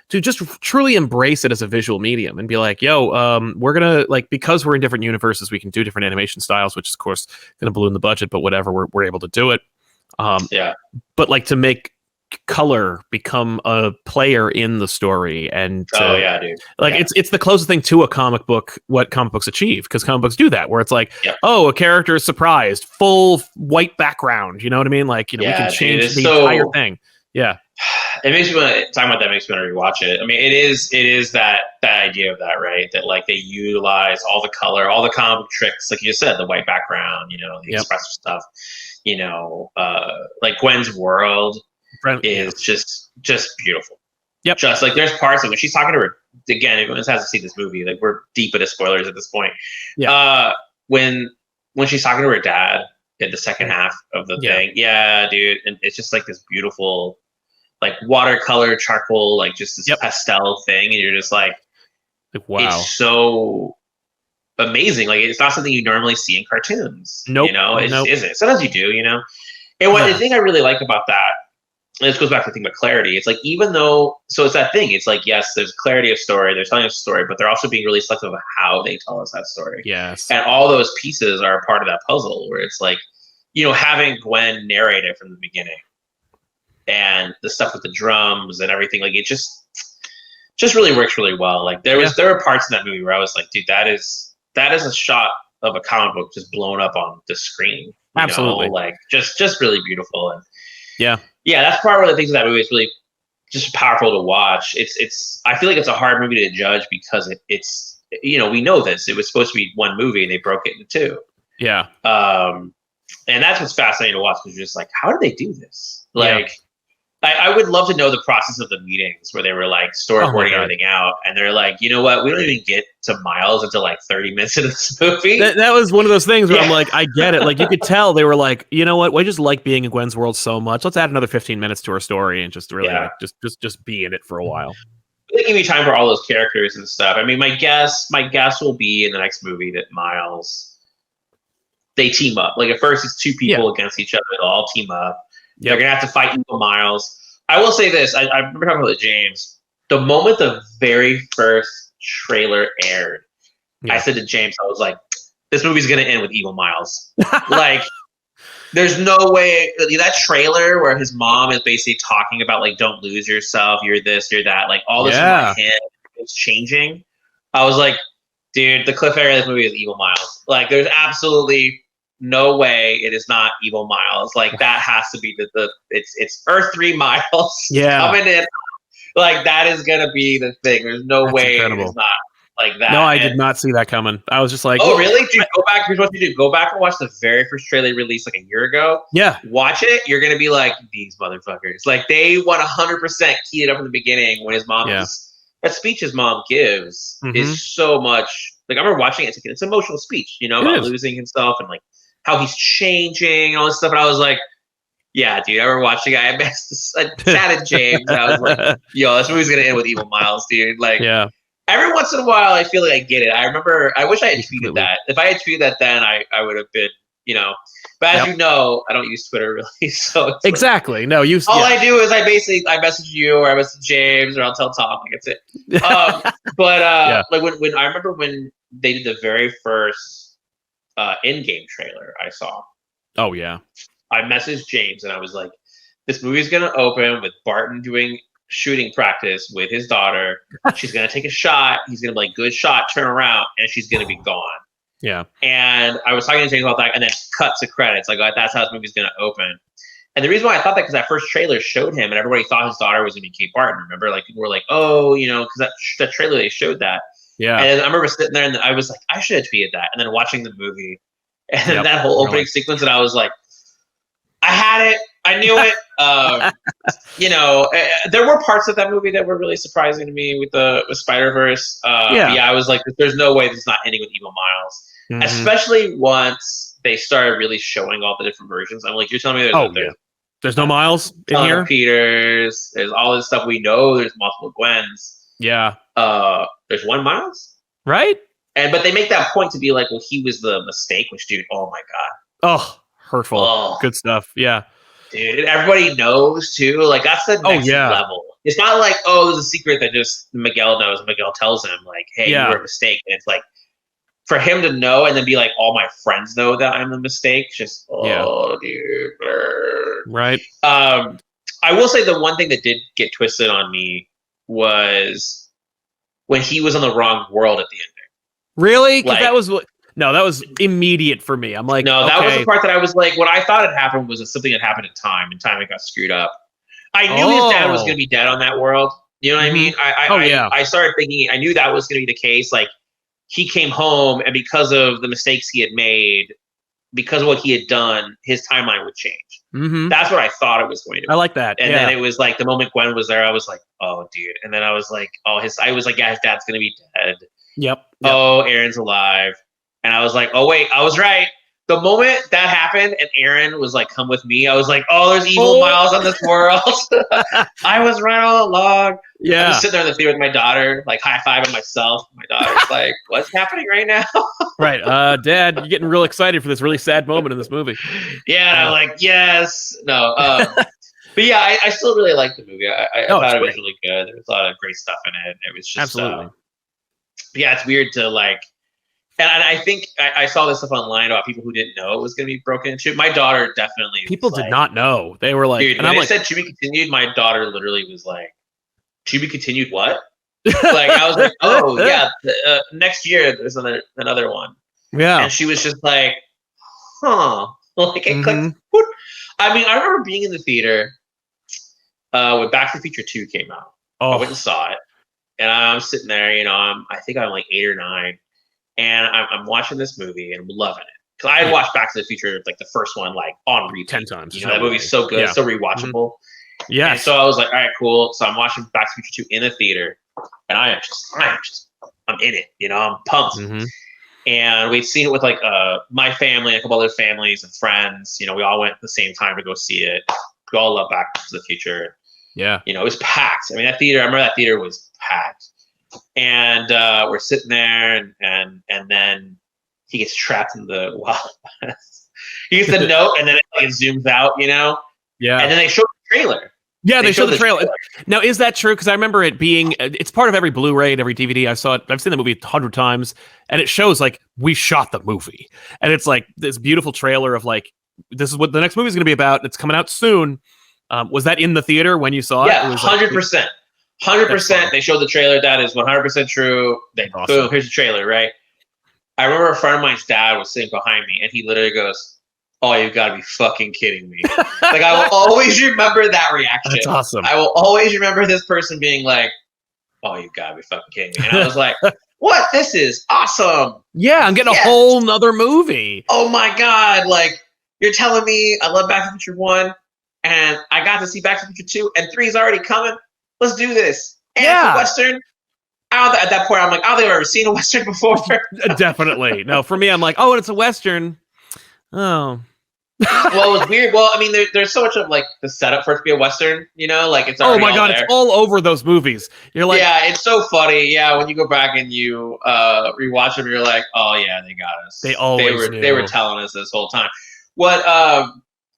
to just truly embrace it as a visual medium and be like, yo, we're gonna, like, because we're in different universes, we can do different animation styles, which is of course gonna balloon the budget, but whatever, we're able to do it. But like, to make color become a player in the story, and dude. Like, it's the closest thing to a comic book, what comic books achieve, because comic books do that, where it's like, oh, a character is surprised, full white background, you know what I mean? Like, you know, we can change the entire thing. Yeah. It makes me want to talk about that. Makes me want to rewatch it. I mean, it is that idea of that, right? That, like, they utilize all the color, all the comic book tricks, like you just said, the white background, you know, the expressive stuff, you know, like Gwen's world is just beautiful. Yep. Just like, there's parts of when she's talking to her, again, everyone has to see this movie. Like, we're deep into spoilers at this point. Yeah. When she's talking to her dad in the second half of the thing, dude, and it's just like this beautiful, like, watercolor charcoal, like, just this pastel thing, and you're just like, wow, it's so amazing. Like, it's not something you normally see in cartoons. Nope. You know, it isn't. Sometimes you do, you know. And the thing I really like about that, and this goes back to the thing about clarity, it's like, even though, so it's that thing, it's like, yes, there's clarity of story, they're telling us a story, but they're also being really selective of how they tell us that story. Yes. And all those pieces are a part of that puzzle, where it's like, you know, having Gwen narrate it from the beginning, and the stuff with the drums and everything, like, it just really works really well. Like, there were parts in that movie where I was like, dude, that is a shot of a comic book just blown up on the screen. Absolutely. Like, just really beautiful. And that's part of the things of that movie is really just powerful to watch. It's I feel like it's a hard movie to judge, because it's, you know, we know this, it was supposed to be one movie and they broke it into two. Yeah. And that's what's fascinating to watch, because you're just like, how did they do this? Like, I would love to know the process of the meetings where they were, like, storyboarding everything out, and they're like, you know what, we don't even get to Miles until like 30 minutes into this movie. That was one of those things where I'm like, I get it. Like, you could tell they were like, you know what, we just like being in Gwen's world so much, let's add another 15 minutes to our story and just really like, just be in it for a while. They give me time for all those characters and stuff. I mean, my guess will be in the next movie that Miles, they team up. Like, at first it's two people against each other, they'll all team up. They're going to have to fight evil Miles. I will say this. I remember talking about James. The moment the very first trailer aired, I said to James, I was like, this movie's going to end with evil Miles. Like, there's no way. That trailer where his mom is basically talking about, like, don't lose yourself, you're this, you're that. Like, all this in my head is changing. I was like, dude, the cliffhanger of this movie is evil Miles. Like, there's absolutely no way it is not evil Miles. Like, that has to be it's Earth 3 Miles coming in. Like, that is gonna be the thing. There's no way it is not like that. No, I did not see that coming. I was just like, oh, really? Dude, go back. Here's what you do. Go back and watch the very first trailer released like a year ago. Yeah. Watch it. You're gonna be like, these motherfuckers. Like, they 100% keyed it up in the beginning when his mom that speech his mom gives is so much. Like, I remember watching it. It's an emotional speech, you know, about losing himself and, like, how he's changing and all this stuff. And I was like, yeah, dude, I remember watching it. I chatted James, and I was like, yo, this movie's going to end with evil Miles, dude. Like, every once in a while, I feel like I get it. I remember, I wish I had tweeted that. If I had tweeted that then, I would have been, you know. But as you know, I don't use Twitter really. So exactly. Like, no, all I do is I message you, or I message James, or I'll tell Tom. Like, that's it. Like, when I remember when they did the very first in-game trailer I saw. Oh yeah. I messaged James and I was like, "This movie's gonna open with Barton doing shooting practice with his daughter. She's gonna take a shot. He's gonna be like, good shot, turn around, and she's gonna be gone." Yeah. And I was talking to James about that, and then cut to credits. Like, that's how this movie's gonna open. And the reason why I thought that, because that first trailer showed him, and everybody thought his daughter was gonna be Kate Barton. Remember, like people were like, "Oh, you know," because that trailer they showed that. Yeah. And I remember sitting there, and I was like, "I should have tweeted that." And then watching the movie, and that whole opening sequence, and I was like, "I had it. I knew it." You know, there were parts of that movie that were really surprising to me with Spider-Verse. I was like, "There's no way this is not ending with Evil Miles," especially once they started really showing all the different versions. I'm like, "You're telling me there's no Miles in here? Peters, there's all this stuff we know. There's multiple Gwens. Yeah. There's one Miles, right? But they make that point to be like, well, he was the mistake. Which, dude, oh my god, hurtful. Good stuff. Yeah, dude, everybody knows too. Like that's the next level. It's not like, oh, there's a secret that just Miguel knows. Miguel tells him like, hey, you were a mistake. And it's like for him to know and then be like, all my friends know that I'm the mistake. Just dude. Right. I will say the one thing that did get twisted on me was when he was on the wrong world at the ending. Really? Because that was immediate for me. I'm like, no, that was the part that I was like, what I thought had happened was that something had happened in time, and time had got screwed up. I knew his dad was going to be dead on that world. You know what I mean? I started thinking, I knew that was going to be the case. Like, he came home, and because of the mistakes he had made, because of what he had done, his timeline would change. That's what I thought it was going to be. I like that. And then it was like the moment Gwen was there, I was like, oh, dude. And then I was like, his dad's going to be dead. Yep. Oh, Aaron's alive. And I was like, oh, wait, I was right. The moment that happened and Aaron was like, come with me, I was like, oh, there's evil Miles on this world. I was right all along. Yeah. I was sitting there in the theater with my daughter, like high-fiving myself. My daughter's like, what's happening right now? Right. Dad, you're getting real excited for this really sad moment in this movie. Yeah. And I'm like, yes. No. But yeah, I still really liked the movie. I thought it was really good. There was a lot of great stuff in it. It was just absolutely. Yeah, it's weird to like. And I think I saw this stuff online about people who didn't know it was going to be broken into. My daughter definitely. People did not know. They were like, dude, when they said "to be continued," my daughter literally was like, "To be continued what?" Like I was like, "Oh yeah, next year there's another one." Yeah, and she was just like, "Huh?" Like it clicked. I mean, I remember being in the theater when Back to the Future 2 came out. I went and saw it, and I'm sitting there. You know, I think I'm like 8 or 9. And I'm watching this movie and I'm loving it. Because I had watched Back to the Future, like the first one, like on repeat 10 times. You know, that movie's so good, so rewatchable. Yeah. And so I was like, all right, cool. So I'm watching Back to the Future 2 in the theater, and I'm in it. You know, I'm pumped. And we'd seen it with like my family, a couple other families and friends. You know, we all went at the same time to go see it. We all love Back to the Future. Yeah. You know, it was packed. I mean, I remember that theater was packed. And we're sitting there, and then he gets trapped in the Wild West. He gets the note, and then it zooms out, you know? Yeah. And then they show the trailer. Yeah, they show the trailer. Now, is that true? Because I remember it being, it's part of every Blu-ray and every DVD. I've seen the movie 100 times, and it shows, like, we shot the movie. And it's, like, this beautiful trailer of, like, this is what the next movie is going to be about. It's coming out soon. Was that in the theater when you saw it? Yeah, it was 100%. 100%. They showed the trailer. That is 100% true. Boom, here's the trailer, right? I remember a friend of mine's dad was sitting behind me, and he literally goes, "Oh, you've got to be fucking kidding me!" Like I will always remember that reaction. That's awesome. I will always remember this person being like, "Oh, you've got to be fucking kidding me!" And I was like, "What? This is awesome!" Yeah, I'm getting a whole nother movie. Oh my god! Like you're telling me I love Back to the Future 1, and I got to see Back to the Future 2, and 3 is already coming. Let's do this. And it's a Western. At that point, I'm like, I don't think I've ever seen a Western before. Definitely. No, for me, I'm like, oh, and it's a Western. Oh. Well, it was weird. Well, I mean, there's so much of like the setup for it to be a Western, you know? Like it's already it's all over those movies. You're like, yeah, it's so funny. Yeah, when you go back and you rewatch them, you're like, oh yeah, they got us. They were telling us this whole time. I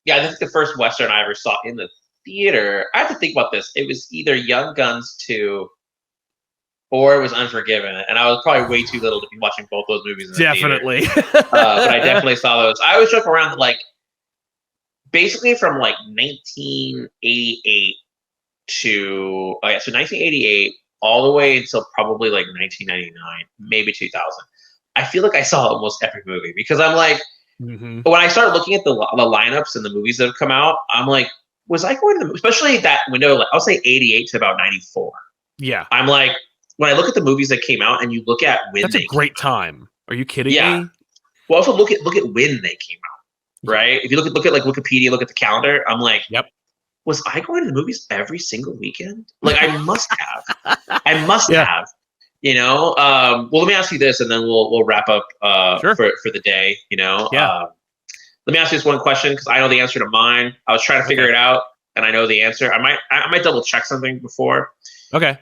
think the first Western I ever saw in the theater, I have to think about this. It was either Young Guns 2 or it was Unforgiven, and I was probably way too little to be watching both those movies in the Definitely. theater. But I definitely saw those. I always joke around that, like, basically from like 1988 to so 1988 all the way until probably like 1999, maybe 2000. I feel like I saw almost every movie because I'm like, when I started looking at the lineups and the movies that have come out, I'm like, was I going to the, especially that window, like I'll say 88 to about 94. Yeah. I'm like, when I look at the movies that came out and you look at when that's a great time. Are you kidding me? Well, also look at when they came out, right? If you look at like Wikipedia, look at the calendar, I'm like, yep. Was I going to the movies every single weekend? Like I must have. I must have. You know. Well, let me ask you this, and then we'll wrap up sure. for the day. You know. Yeah. Let me ask you this one question because I know the answer to mine. I was trying to figure it out, and I know the answer. I might double check something before. Okay.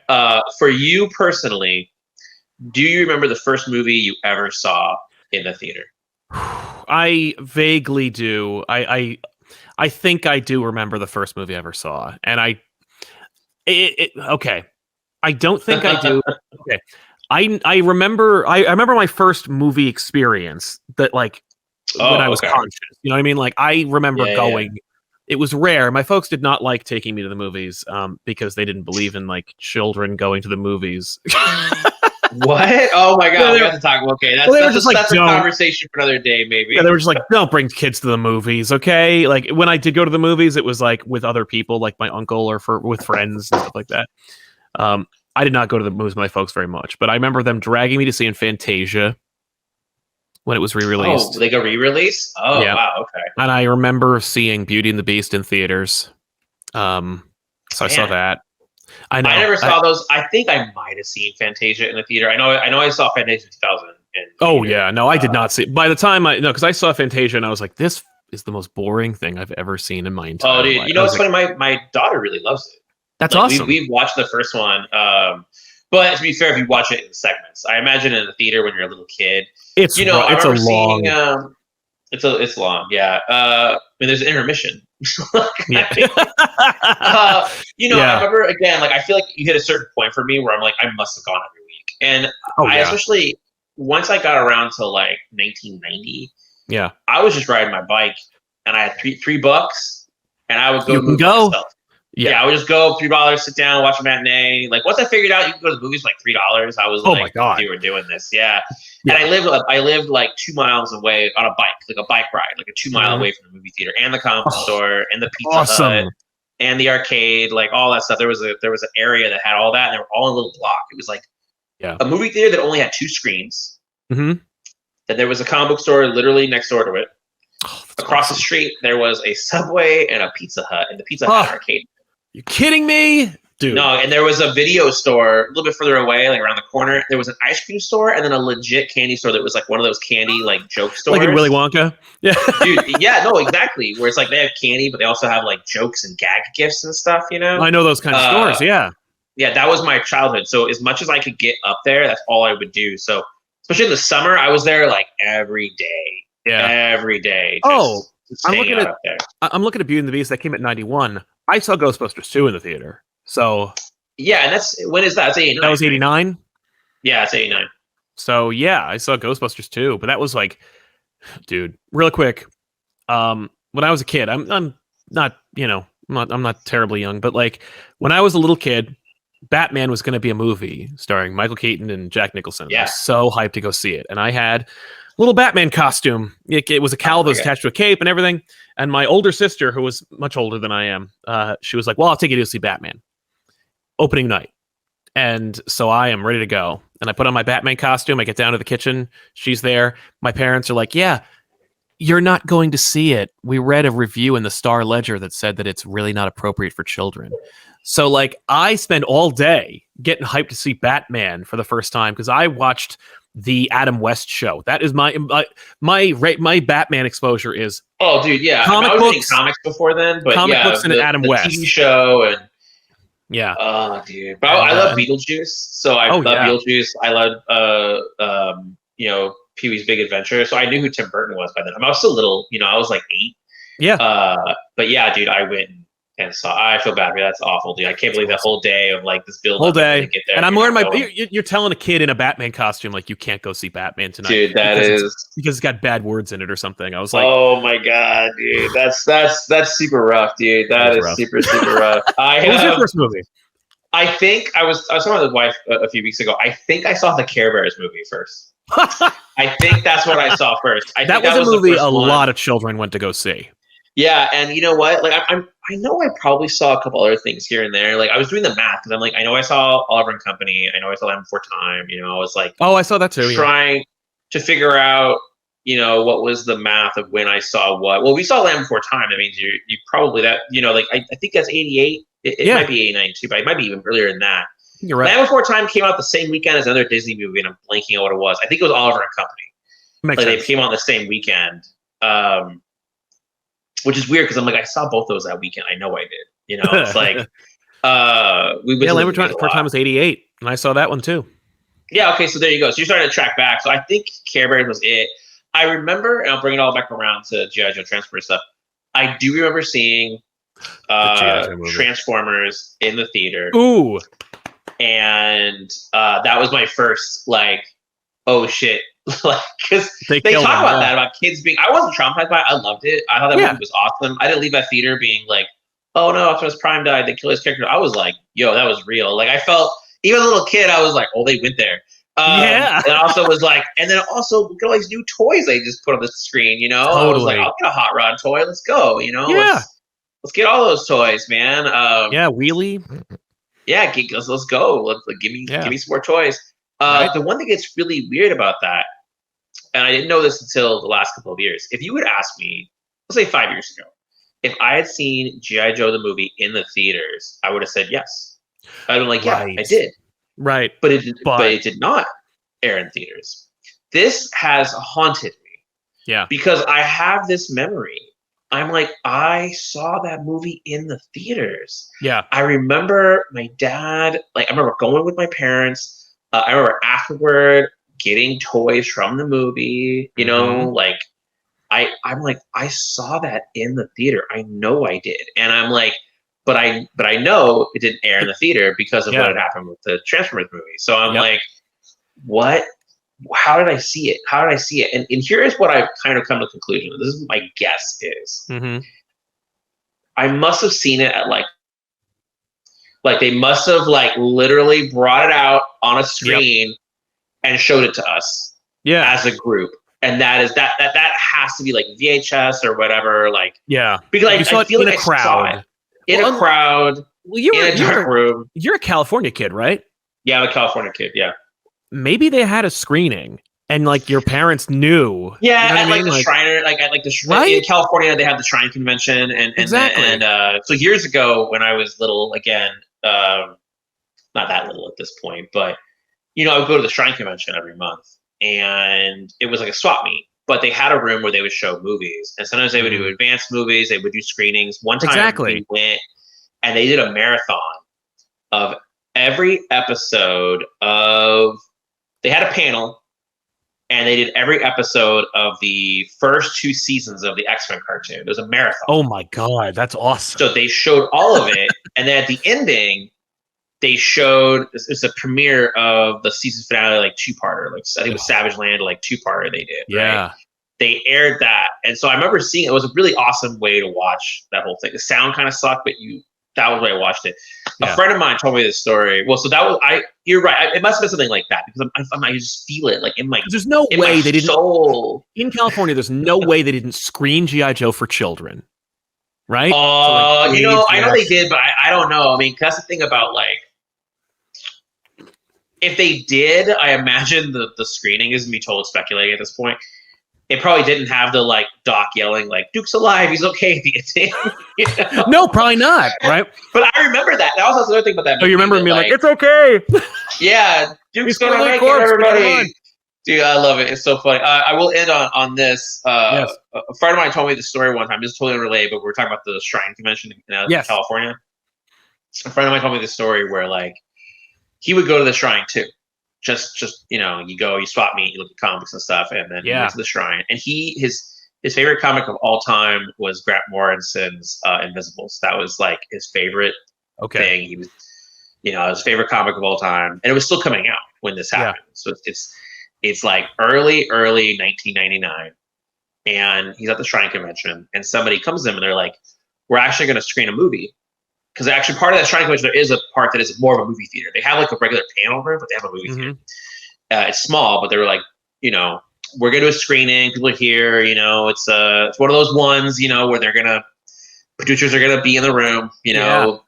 For you personally, do you remember the first movie you ever saw in the theater? I vaguely do. I think I do remember the first movie I ever saw, and okay. I don't think I do. Okay. I remember my first movie experience that like when I was conscious. You know what I mean? Like I remember going. Yeah. It was rare. My folks did not like taking me to the movies because they didn't believe in like children going to the movies. What? Oh my god, we have to talk. Okay, that's a conversation for another day, maybe. Yeah, they were just like, don't bring kids to the movies, okay? Like when I did go to the movies, it was like with other people, like my uncle or with friends and stuff like that. I did not go to the movies with my folks very much, but I remember them dragging me to see in Fantasia when it was re-released. Oh, they go re-release? Oh, yeah. Wow, okay. And I remember seeing Beauty and the Beast in theaters. So I saw that. I never saw those. I think I might have seen Fantasia in the theater. I know I saw Fantasia in 2000. Oh yeah, no, I did not see. By the time because I saw Fantasia and I was like, this is the most boring thing I've ever seen in my entire life. Oh, dude, you know what's funny? My daughter really loves it. That's awesome. We've watched the first one, but to be fair, if you watch it in segments, I imagine in the theater when you're a little kid, it's long. It's long, yeah. I mean, there's an intermission. Yeah. I remember again, like I feel like you hit a certain point for me where I'm like, I must have gone every week, and especially once I got around to like 1990, I was just riding my bike, and I had $3, and I would go myself. Yeah, I would just go $3, sit down, watch a matinee. Like once I figured out you could go to the movies for like $3, I was like, my God, you were doing this, yeah. And I lived like 2 miles away on a bike, like a bike ride, like a 2 mile away from the movie theater and the comic store and the Pizza Hut and the arcade, like all that stuff. There was an area that had all that, and they were all in a little block. It was like a movie theater that only had 2 screens. Mm-hmm. Then there was a comic book store literally next door to it. Across the street, there was a Subway and a Pizza Hut, and the Pizza Hut arcade. You kidding me? Dude. No, and there was a video store a little bit further away, like around the corner. There was an ice cream store and then a legit candy store that was like one of those candy like joke stores. Like in Willy Wonka? Yeah. Dude, yeah, no, exactly. Where it's like they have candy, but they also have like jokes and gag gifts and stuff, you know? I know those kind of stores, yeah. Yeah, that was my childhood. So as much as I could get up there, that's all I would do. So especially in the summer, I was there like every day. Yeah. Every day. I'm looking at Beauty and the Beast that came at 91. I saw Ghostbusters 2 in the theater. So yeah, and when is that? It's 89. That was 89? Yeah, it's 89. So yeah, I saw Ghostbusters 2, but that was like, dude, real quick. When I was a kid, I'm not terribly young, but like when I was a little kid, Batman was going to be a movie starring Michael Keaton and Jack Nicholson. Yeah. I was so hyped to go see it. And I had a little Batman costume. It was a cowl that was attached to a cape and everything. And my older sister, who was much older than I am, she was like, well, I'll take you to see Batman. Opening night. And so I am ready to go. And I put on my Batman costume. I get down to the kitchen. She's there. My parents are like, yeah, you're not going to see it. We read a review in the Star Ledger that said that it's really not appropriate for children. So like I spend all day getting hyped to see Batman for the first time because I watched the Adam West show. That is my Batman exposure is. Oh, dude, yeah. I was reading comics before then, but comic books and Adam West TV show and yeah. Oh, dude. But I love Beetlejuice. So I love Beetlejuice. I love Pee-wee's Big Adventure. So I knew who Tim Burton was by then. I was still little. I was like 8. Yeah. But yeah, dude, I went and and saw. I feel bad for you. That's awful, dude. I can't believe that whole day of like this build whole up day, to get there. and I'm wearing my. You're telling a kid in a Batman costume like you can't go see Batman tonight, dude. because it's got bad words in it or something. I was like, oh my god, dude, that's super rough, dude. That is rough. super rough. What was your first movie? I think I was talking with my wife a few weeks ago. I think I saw the Care Bears movie first. I think that's what I saw first. That was a movie a lot of children went to go see. Yeah, and you know what? Like, I know I probably saw a couple other things here and there. Like, I was doing the math because I'm like, I know I saw Oliver and Company. I know I saw Land Before Time. You know, I was like, oh, I saw that too. Trying to figure out, you know, what was the math of when I saw what. Well, we saw Land Before Time. That means you probably that, you know, like I think that's 88. It might be 89 too, but it might be even earlier than that. You're right. Land Before Time came out the same weekend as another Disney movie, and I'm blanking on what it was. I think it was Oliver and Company. Makes like sense. They came out the same weekend. Which is weird because I'm like, I saw both those that weekend. I know I did. You know, it's like Land Before Time was 88, and I saw that one too. Yeah, okay, so there you go. So you're starting to track back. So I think Care Bears was it. I remember, and I'll bring it all back around to G.I. Joe Transformers stuff. I do remember seeing Transformers in the theater. Ooh. And that was my first, like, oh shit. Like, because they talk about that, about kids being, I wasn't traumatized by it. I loved it. I thought that movie was awesome. I didn't leave that theater being like, oh no, Optimus Prime died, they killed his character. I was like, yo, that was real. Like, I felt, even a little kid, I was like, oh, they went there. And I also was like, and then also, look at all these new toys they just put on the screen, you know? Totally. I was like, I'll get a Hot Rod toy, let's go, you know? Yeah. Let's get all those toys, man. Wheelie. Yeah, let's go. Give me some more toys. The one that gets really weird about that, and I didn't know this until the last couple of years. If you would ask me, let's say 5 years ago, if I had seen G.I. Joe the movie in the theaters, I would have said yes. I'd been like, yeah, I did. Right. But it did not air in theaters. This has haunted me. Yeah. Because I have this memory. I'm like, I saw that movie in the theaters. Yeah. I remember my dad, like, I remember going with my parents. I remember afterward getting toys from the movie, you know, like, I'm like, I saw that in the theater. I know I did. And I'm like, but I know it didn't air in the theater because of what had happened with the Transformers movie. So I'm like, what? How did I see it? How did I see it? And here is what I've kind of come to the conclusion. This is what my guess is. I must have seen it at like they must have like literally brought it out on a screen and showed it to us as a group. And that has to be like VHS or whatever. Like, because I feel like I saw it in a crowd, in a dark room. You're a California kid, right? Yeah, I'm a California kid. Yeah. Maybe they had a screening and like your parents knew. Yeah, you know at the Shriner, in California, they have the Shrine Convention, and so years ago when I was little, again, not that little at this point, but you know, I would go to the Shrine Convention every month, and it was like a swap meet. But they had a room where they would show movies, and sometimes they would do advanced movies. They would do screenings. One time we went, and they did a marathon of every episode of. They had a panel, and they did every episode of the first 2 seasons of the X-Men cartoon. It was a marathon. Oh my god, that's awesome! So they showed all of it, and then at the ending, they showed it's a premiere of the season finale, like 2-parter. Like I think it was Savage Land, like 2-parter they did. Yeah, right? They aired that, and so I remember seeing it. It was a really awesome way to watch that whole thing. The sound kind of sucked, but that was the way I watched it. A friend of mine told me this story. Well, so that was you're right. It must have been something like that because I just feel it like in my. There's no way they didn't. Soul. In California, there's no way they didn't screen G.I. Joe for children, right? You know, I know they did, but I don't know. I mean, that's the thing about like. If they did, I imagine the screening is me totally speculating at this point. It probably didn't have the like Doc yelling like Duke's alive, he's okay. You know? No, probably not, right? But I remember that. That was also another thing about that. Oh, you remember me like it's okay. Yeah, Duke's gonna make it, everybody. Dude, I love it. It's so funny. I will end on this. A friend of mine told me the story one time. This is totally unrelated, but we were talking about the Shrine Convention in California. A friend of mine told me the story where like he would go to the shrine too. Just you know, you go, you swap meet, you look at comics and stuff, and then he went to the shrine. And his his favorite comic of all time was Grant Morrison's Invisibles. That was like his favorite thing. He was, his favorite comic of all time, and it was still coming out when this happened. So it's like early 1999, and he's at the Shrine Convention, and somebody comes to him and they're like, "We're actually going to screen a movie." Because actually, part of that Shrine Convention, there is a part that is more of a movie theater. They have like a regular panel room, but they have a movie theater. It's small, but they were like, we're going to do a screening. People are here. It's one of those ones, where producers are gonna be in the room,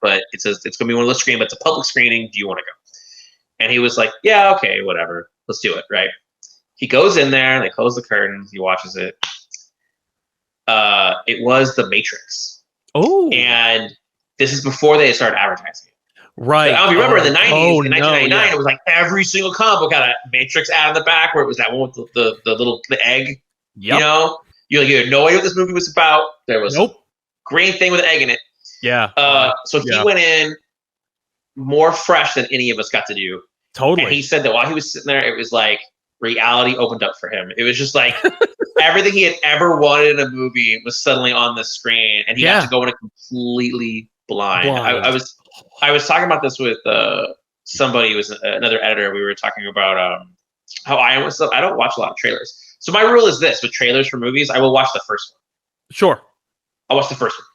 but it's gonna be one of those screenings. But it's a public screening. Do you want to go? And he was like, yeah, okay, whatever. Let's do it. Right. He goes in there. They close the curtains. He watches it. It was The Matrix. Oh. And this is before they started advertising it. Right. I remember in the 90s, in 1999, it was like every single comic book had a Matrix ad on the back where it was that one with the egg. Yep. You had no idea what this movie was about. There was green thing with an egg in it. Yeah. So he went in more fresh than any of us got to do. Totally. And he said that while he was sitting there, it was like reality opened up for him. It was just like everything he had ever wanted in a movie was suddenly on the screen, and he had to go in it completely blind. I was talking about this with somebody who was another editor. We were talking about how I don't watch a lot of trailers. So my rule is this: with trailers for movies, I will watch the first one. Sure. I'll watch the first one.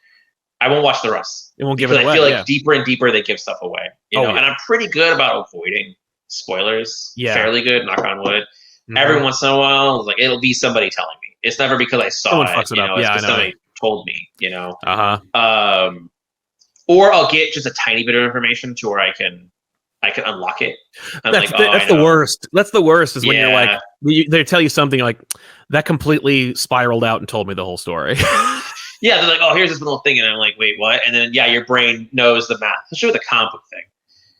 I won't watch the rest. It won't give it away. I feel like deeper and deeper they give stuff away. And I'm pretty good about avoiding spoilers. Yeah. Fairly good, knock on wood. Every once in a while, like it'll be somebody telling me. It's never because I saw it. It's because somebody told me, or I'll get just a tiny bit of information to where I can unlock it. That's the worst. That's the worst is when you're like, they tell you something like, that completely spiraled out and told me the whole story. Yeah, they're like, oh, here's this little thing. And I'm like, wait, what? And then, your brain knows the math. Especially with the comic book thing.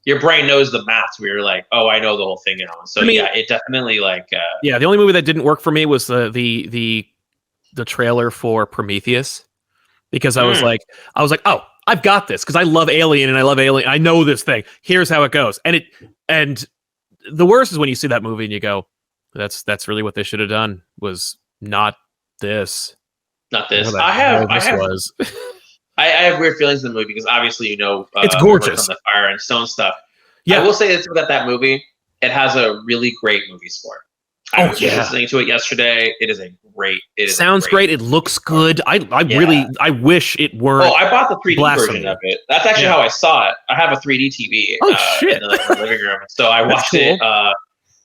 Your brain knows the math where you're like, oh, I know the whole thing now. So, it definitely like... the only movie that didn't work for me was the trailer for Prometheus. Because I was like, oh, I've got this. Because I love Alien and I love Alien. I know this thing. Here's how it goes. And the worst is when you see that movie and you go, that's really what they should have done, was not this. Not this. I have weird feelings in the movie because obviously it's gorgeous on the fire and stone stuff. Yeah, I will say this about that movie: it has a really great movie score. I was listening to it yesterday. It is a great. It sounds great. It looks good. I wish it were. Oh, I bought the 3D version of it. That's actually how I saw it. I have a 3D TV. Oh shit! In the living room, so I watched it.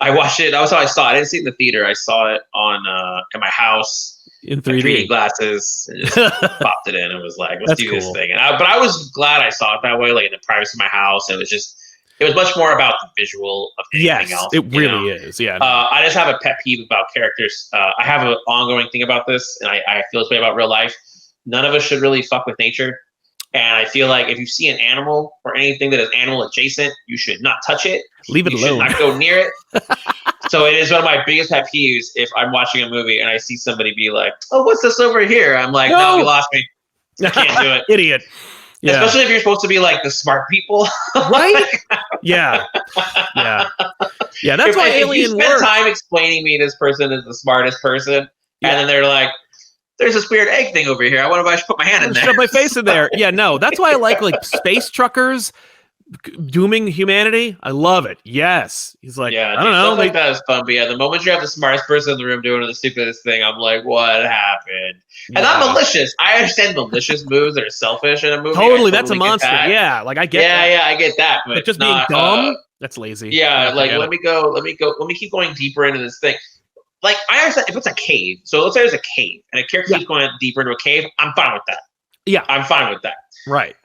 I watched it. That was how I saw it. I didn't see it in the theater. I saw it on at my house. In 3D glasses, and just popped it in and was like, let's do this thing. But I was glad I saw it that way, like in the privacy of my house. And it was much more about the visual of anything else. It really is. Yeah. I just have a pet peeve about characters. I have an ongoing thing about this, and I feel this way about real life. None of us should really fuck with nature. And I feel like if you see an animal or anything that is animal adjacent, you should not touch it. Leave it alone. You should not go near it. So it is one of my biggest pet peeves if I'm watching a movie and I see somebody be like, oh, what's this over here? I'm like, no, you lost me. I can't do it. Idiot. Yeah. Especially if you're supposed to be like the smart people. Right? Yeah. Yeah. Yeah, that's why Alien works. If you spend time explaining me this person is the smartest person, and then they're like, there's this weird egg thing over here. I wonder if I should put my hand in there. Shove my face in there. Yeah, no. That's why I like space truckers dooming humanity. I love it. Yes. He's like, I don't know. Like that is fun. But the moment you have the smartest person in the room doing the stupidest thing, I'm like, what happened? And I'm malicious. I understand malicious moves that are selfish in a movie. Totally. That's a monster. That. Yeah. Like I get that. Yeah, I get that. But just not, being dumb, that's lazy. Yeah. Like, let me keep going deeper into this thing. Like, I understand if it's a cave. So let's say there's a cave and a character keeps going deeper into a cave. I'm fine with that. Yeah. I'm fine with that. Right.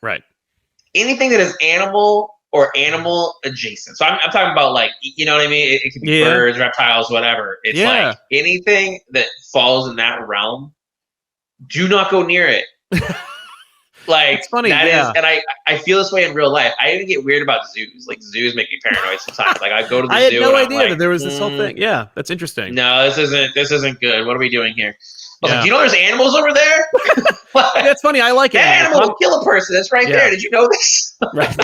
Anything that is animal or animal adjacent. So I'm talking about, like, you know what I mean? It could be birds, reptiles, whatever. It's like anything that falls in that realm, do not go near it. Like, it's funny, that is, and I feel this way in real life. I even get weird about zoos. Like, zoos make me paranoid sometimes. Like, I go to the zoo. I had no idea that there was this whole thing. Yeah, that's interesting. No, this isn't good. What are we doing here? Like, do you know there's animals over there? Like, that's funny. I like it. That animal will kill a person. It's right there. Did you know this? Right.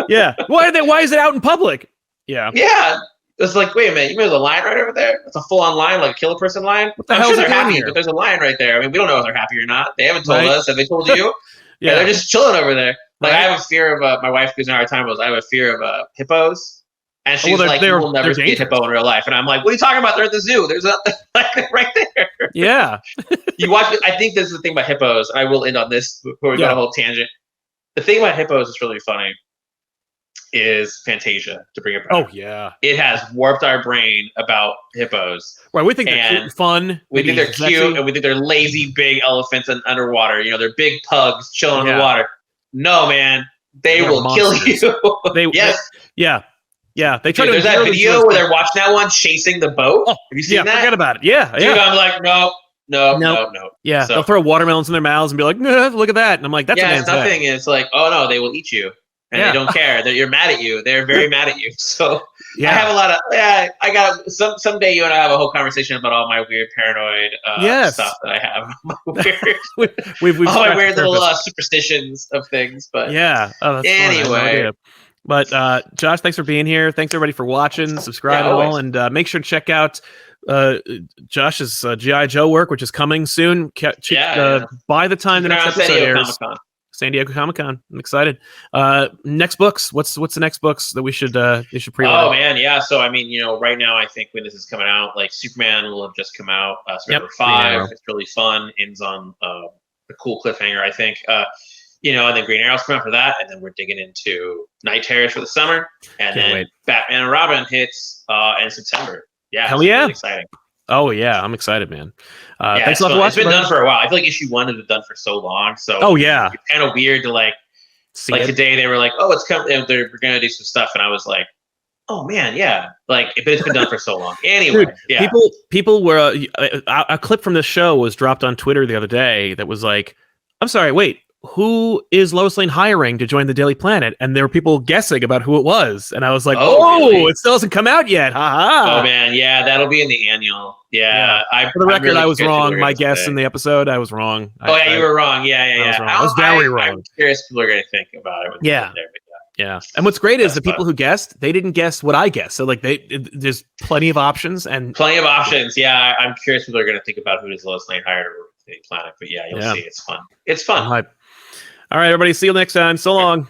Yeah. Why is it out in public? Yeah. Yeah. It's like, wait a minute, you mean there's a lion right over there? It's a full-on lion, like a kill a person lion? What the I'm hell sure is they're it doing happy, here? but there's a lion right there. I mean, we don't know if they're happy or not. They haven't told Right. us. Have they told you? Yeah. They're just chilling over there. Like, Right. I have a fear of, my wife gives me a hard time, I have a fear of hippos. And she's well, like, you will never see a dangerous. hippo in real life. And I'm like, what are you talking about? They're at the zoo. There's a like right there. Yeah. You watch it. I think this is the thing about hippos. I will end on this before we go on a whole tangent. The thing about hippos that's really funny is Fantasia, to bring it back. Oh, yeah. It has warped our brain about hippos. Right, we think they're cute and fun. We think they're cute, and we think they're lazy, big elephants underwater. You know, they're big pugs chilling in the water. No, man. They will monsters. Kill you. Yes. Yeah. They try to. There's that video where they're watching that one chasing the boat. Have you seen that? Forget about it. Yeah. Dude, I'm like, no. Yeah, so, they'll throw watermelons in their mouths and be like, nah, look at that. And I'm like, that's it's nothing. Head. It's like, oh no, they will eat you. And they don't care. You're mad at you. They're very mad at you. So I have a lot of, I got, someday you and I have a whole conversation about all my weird paranoid stuff that I have. We've all my weird little superstitions of things. But anyway. But Josh, thanks for being here. Thanks everybody for watching, subscribe and all. And make sure to check out Josh's G.I. Joe work, which is coming soon. By the time the next episode airs. San Diego Comic-Con. I'm excited. Next books. What's the next books that we should pre-order? Oh man, yeah. So I mean, right now I think when this is coming out, like Superman will have just come out. September 5. It's really fun. Ends on a cool cliffhanger, I think. And then Green Arrow's coming out for that, and then we're digging into Night Terrors for the summer, and then Batman and Robin hits in September. Yeah, hell yeah, really exciting. Oh yeah, I'm excited, man. Thanks a lot for watching. It's been done for a while. I feel like issue 1 has been done for so long. So it's kind of weird to see today they were like, oh, it's coming. They're gonna do some stuff, and I was like, oh man, yeah. But it's been done for so long. Anyway, dude, people were a clip from this show was dropped on Twitter the other day that was like, I'm sorry, wait. Who is Lois Lane hiring to join the Daily Planet? And there were people guessing about who it was. And I was like, really? It still hasn't come out yet. Ha-ha. Oh, man. Yeah, that'll be in the annual. Yeah. For the record, I was wrong. My guess in the episode, I was wrong. You were wrong. Yeah. I was very wrong. I'm curious what people are going to think about it. Yeah. And what's great is the people who guessed, they didn't guess what I guessed. So there's plenty of options. Yeah. I'm curious what people are going to think about who does Lois Lane hire to work with the Planet. But you'll see. It's fun. It's fun. All right, everybody. See you next time. So long.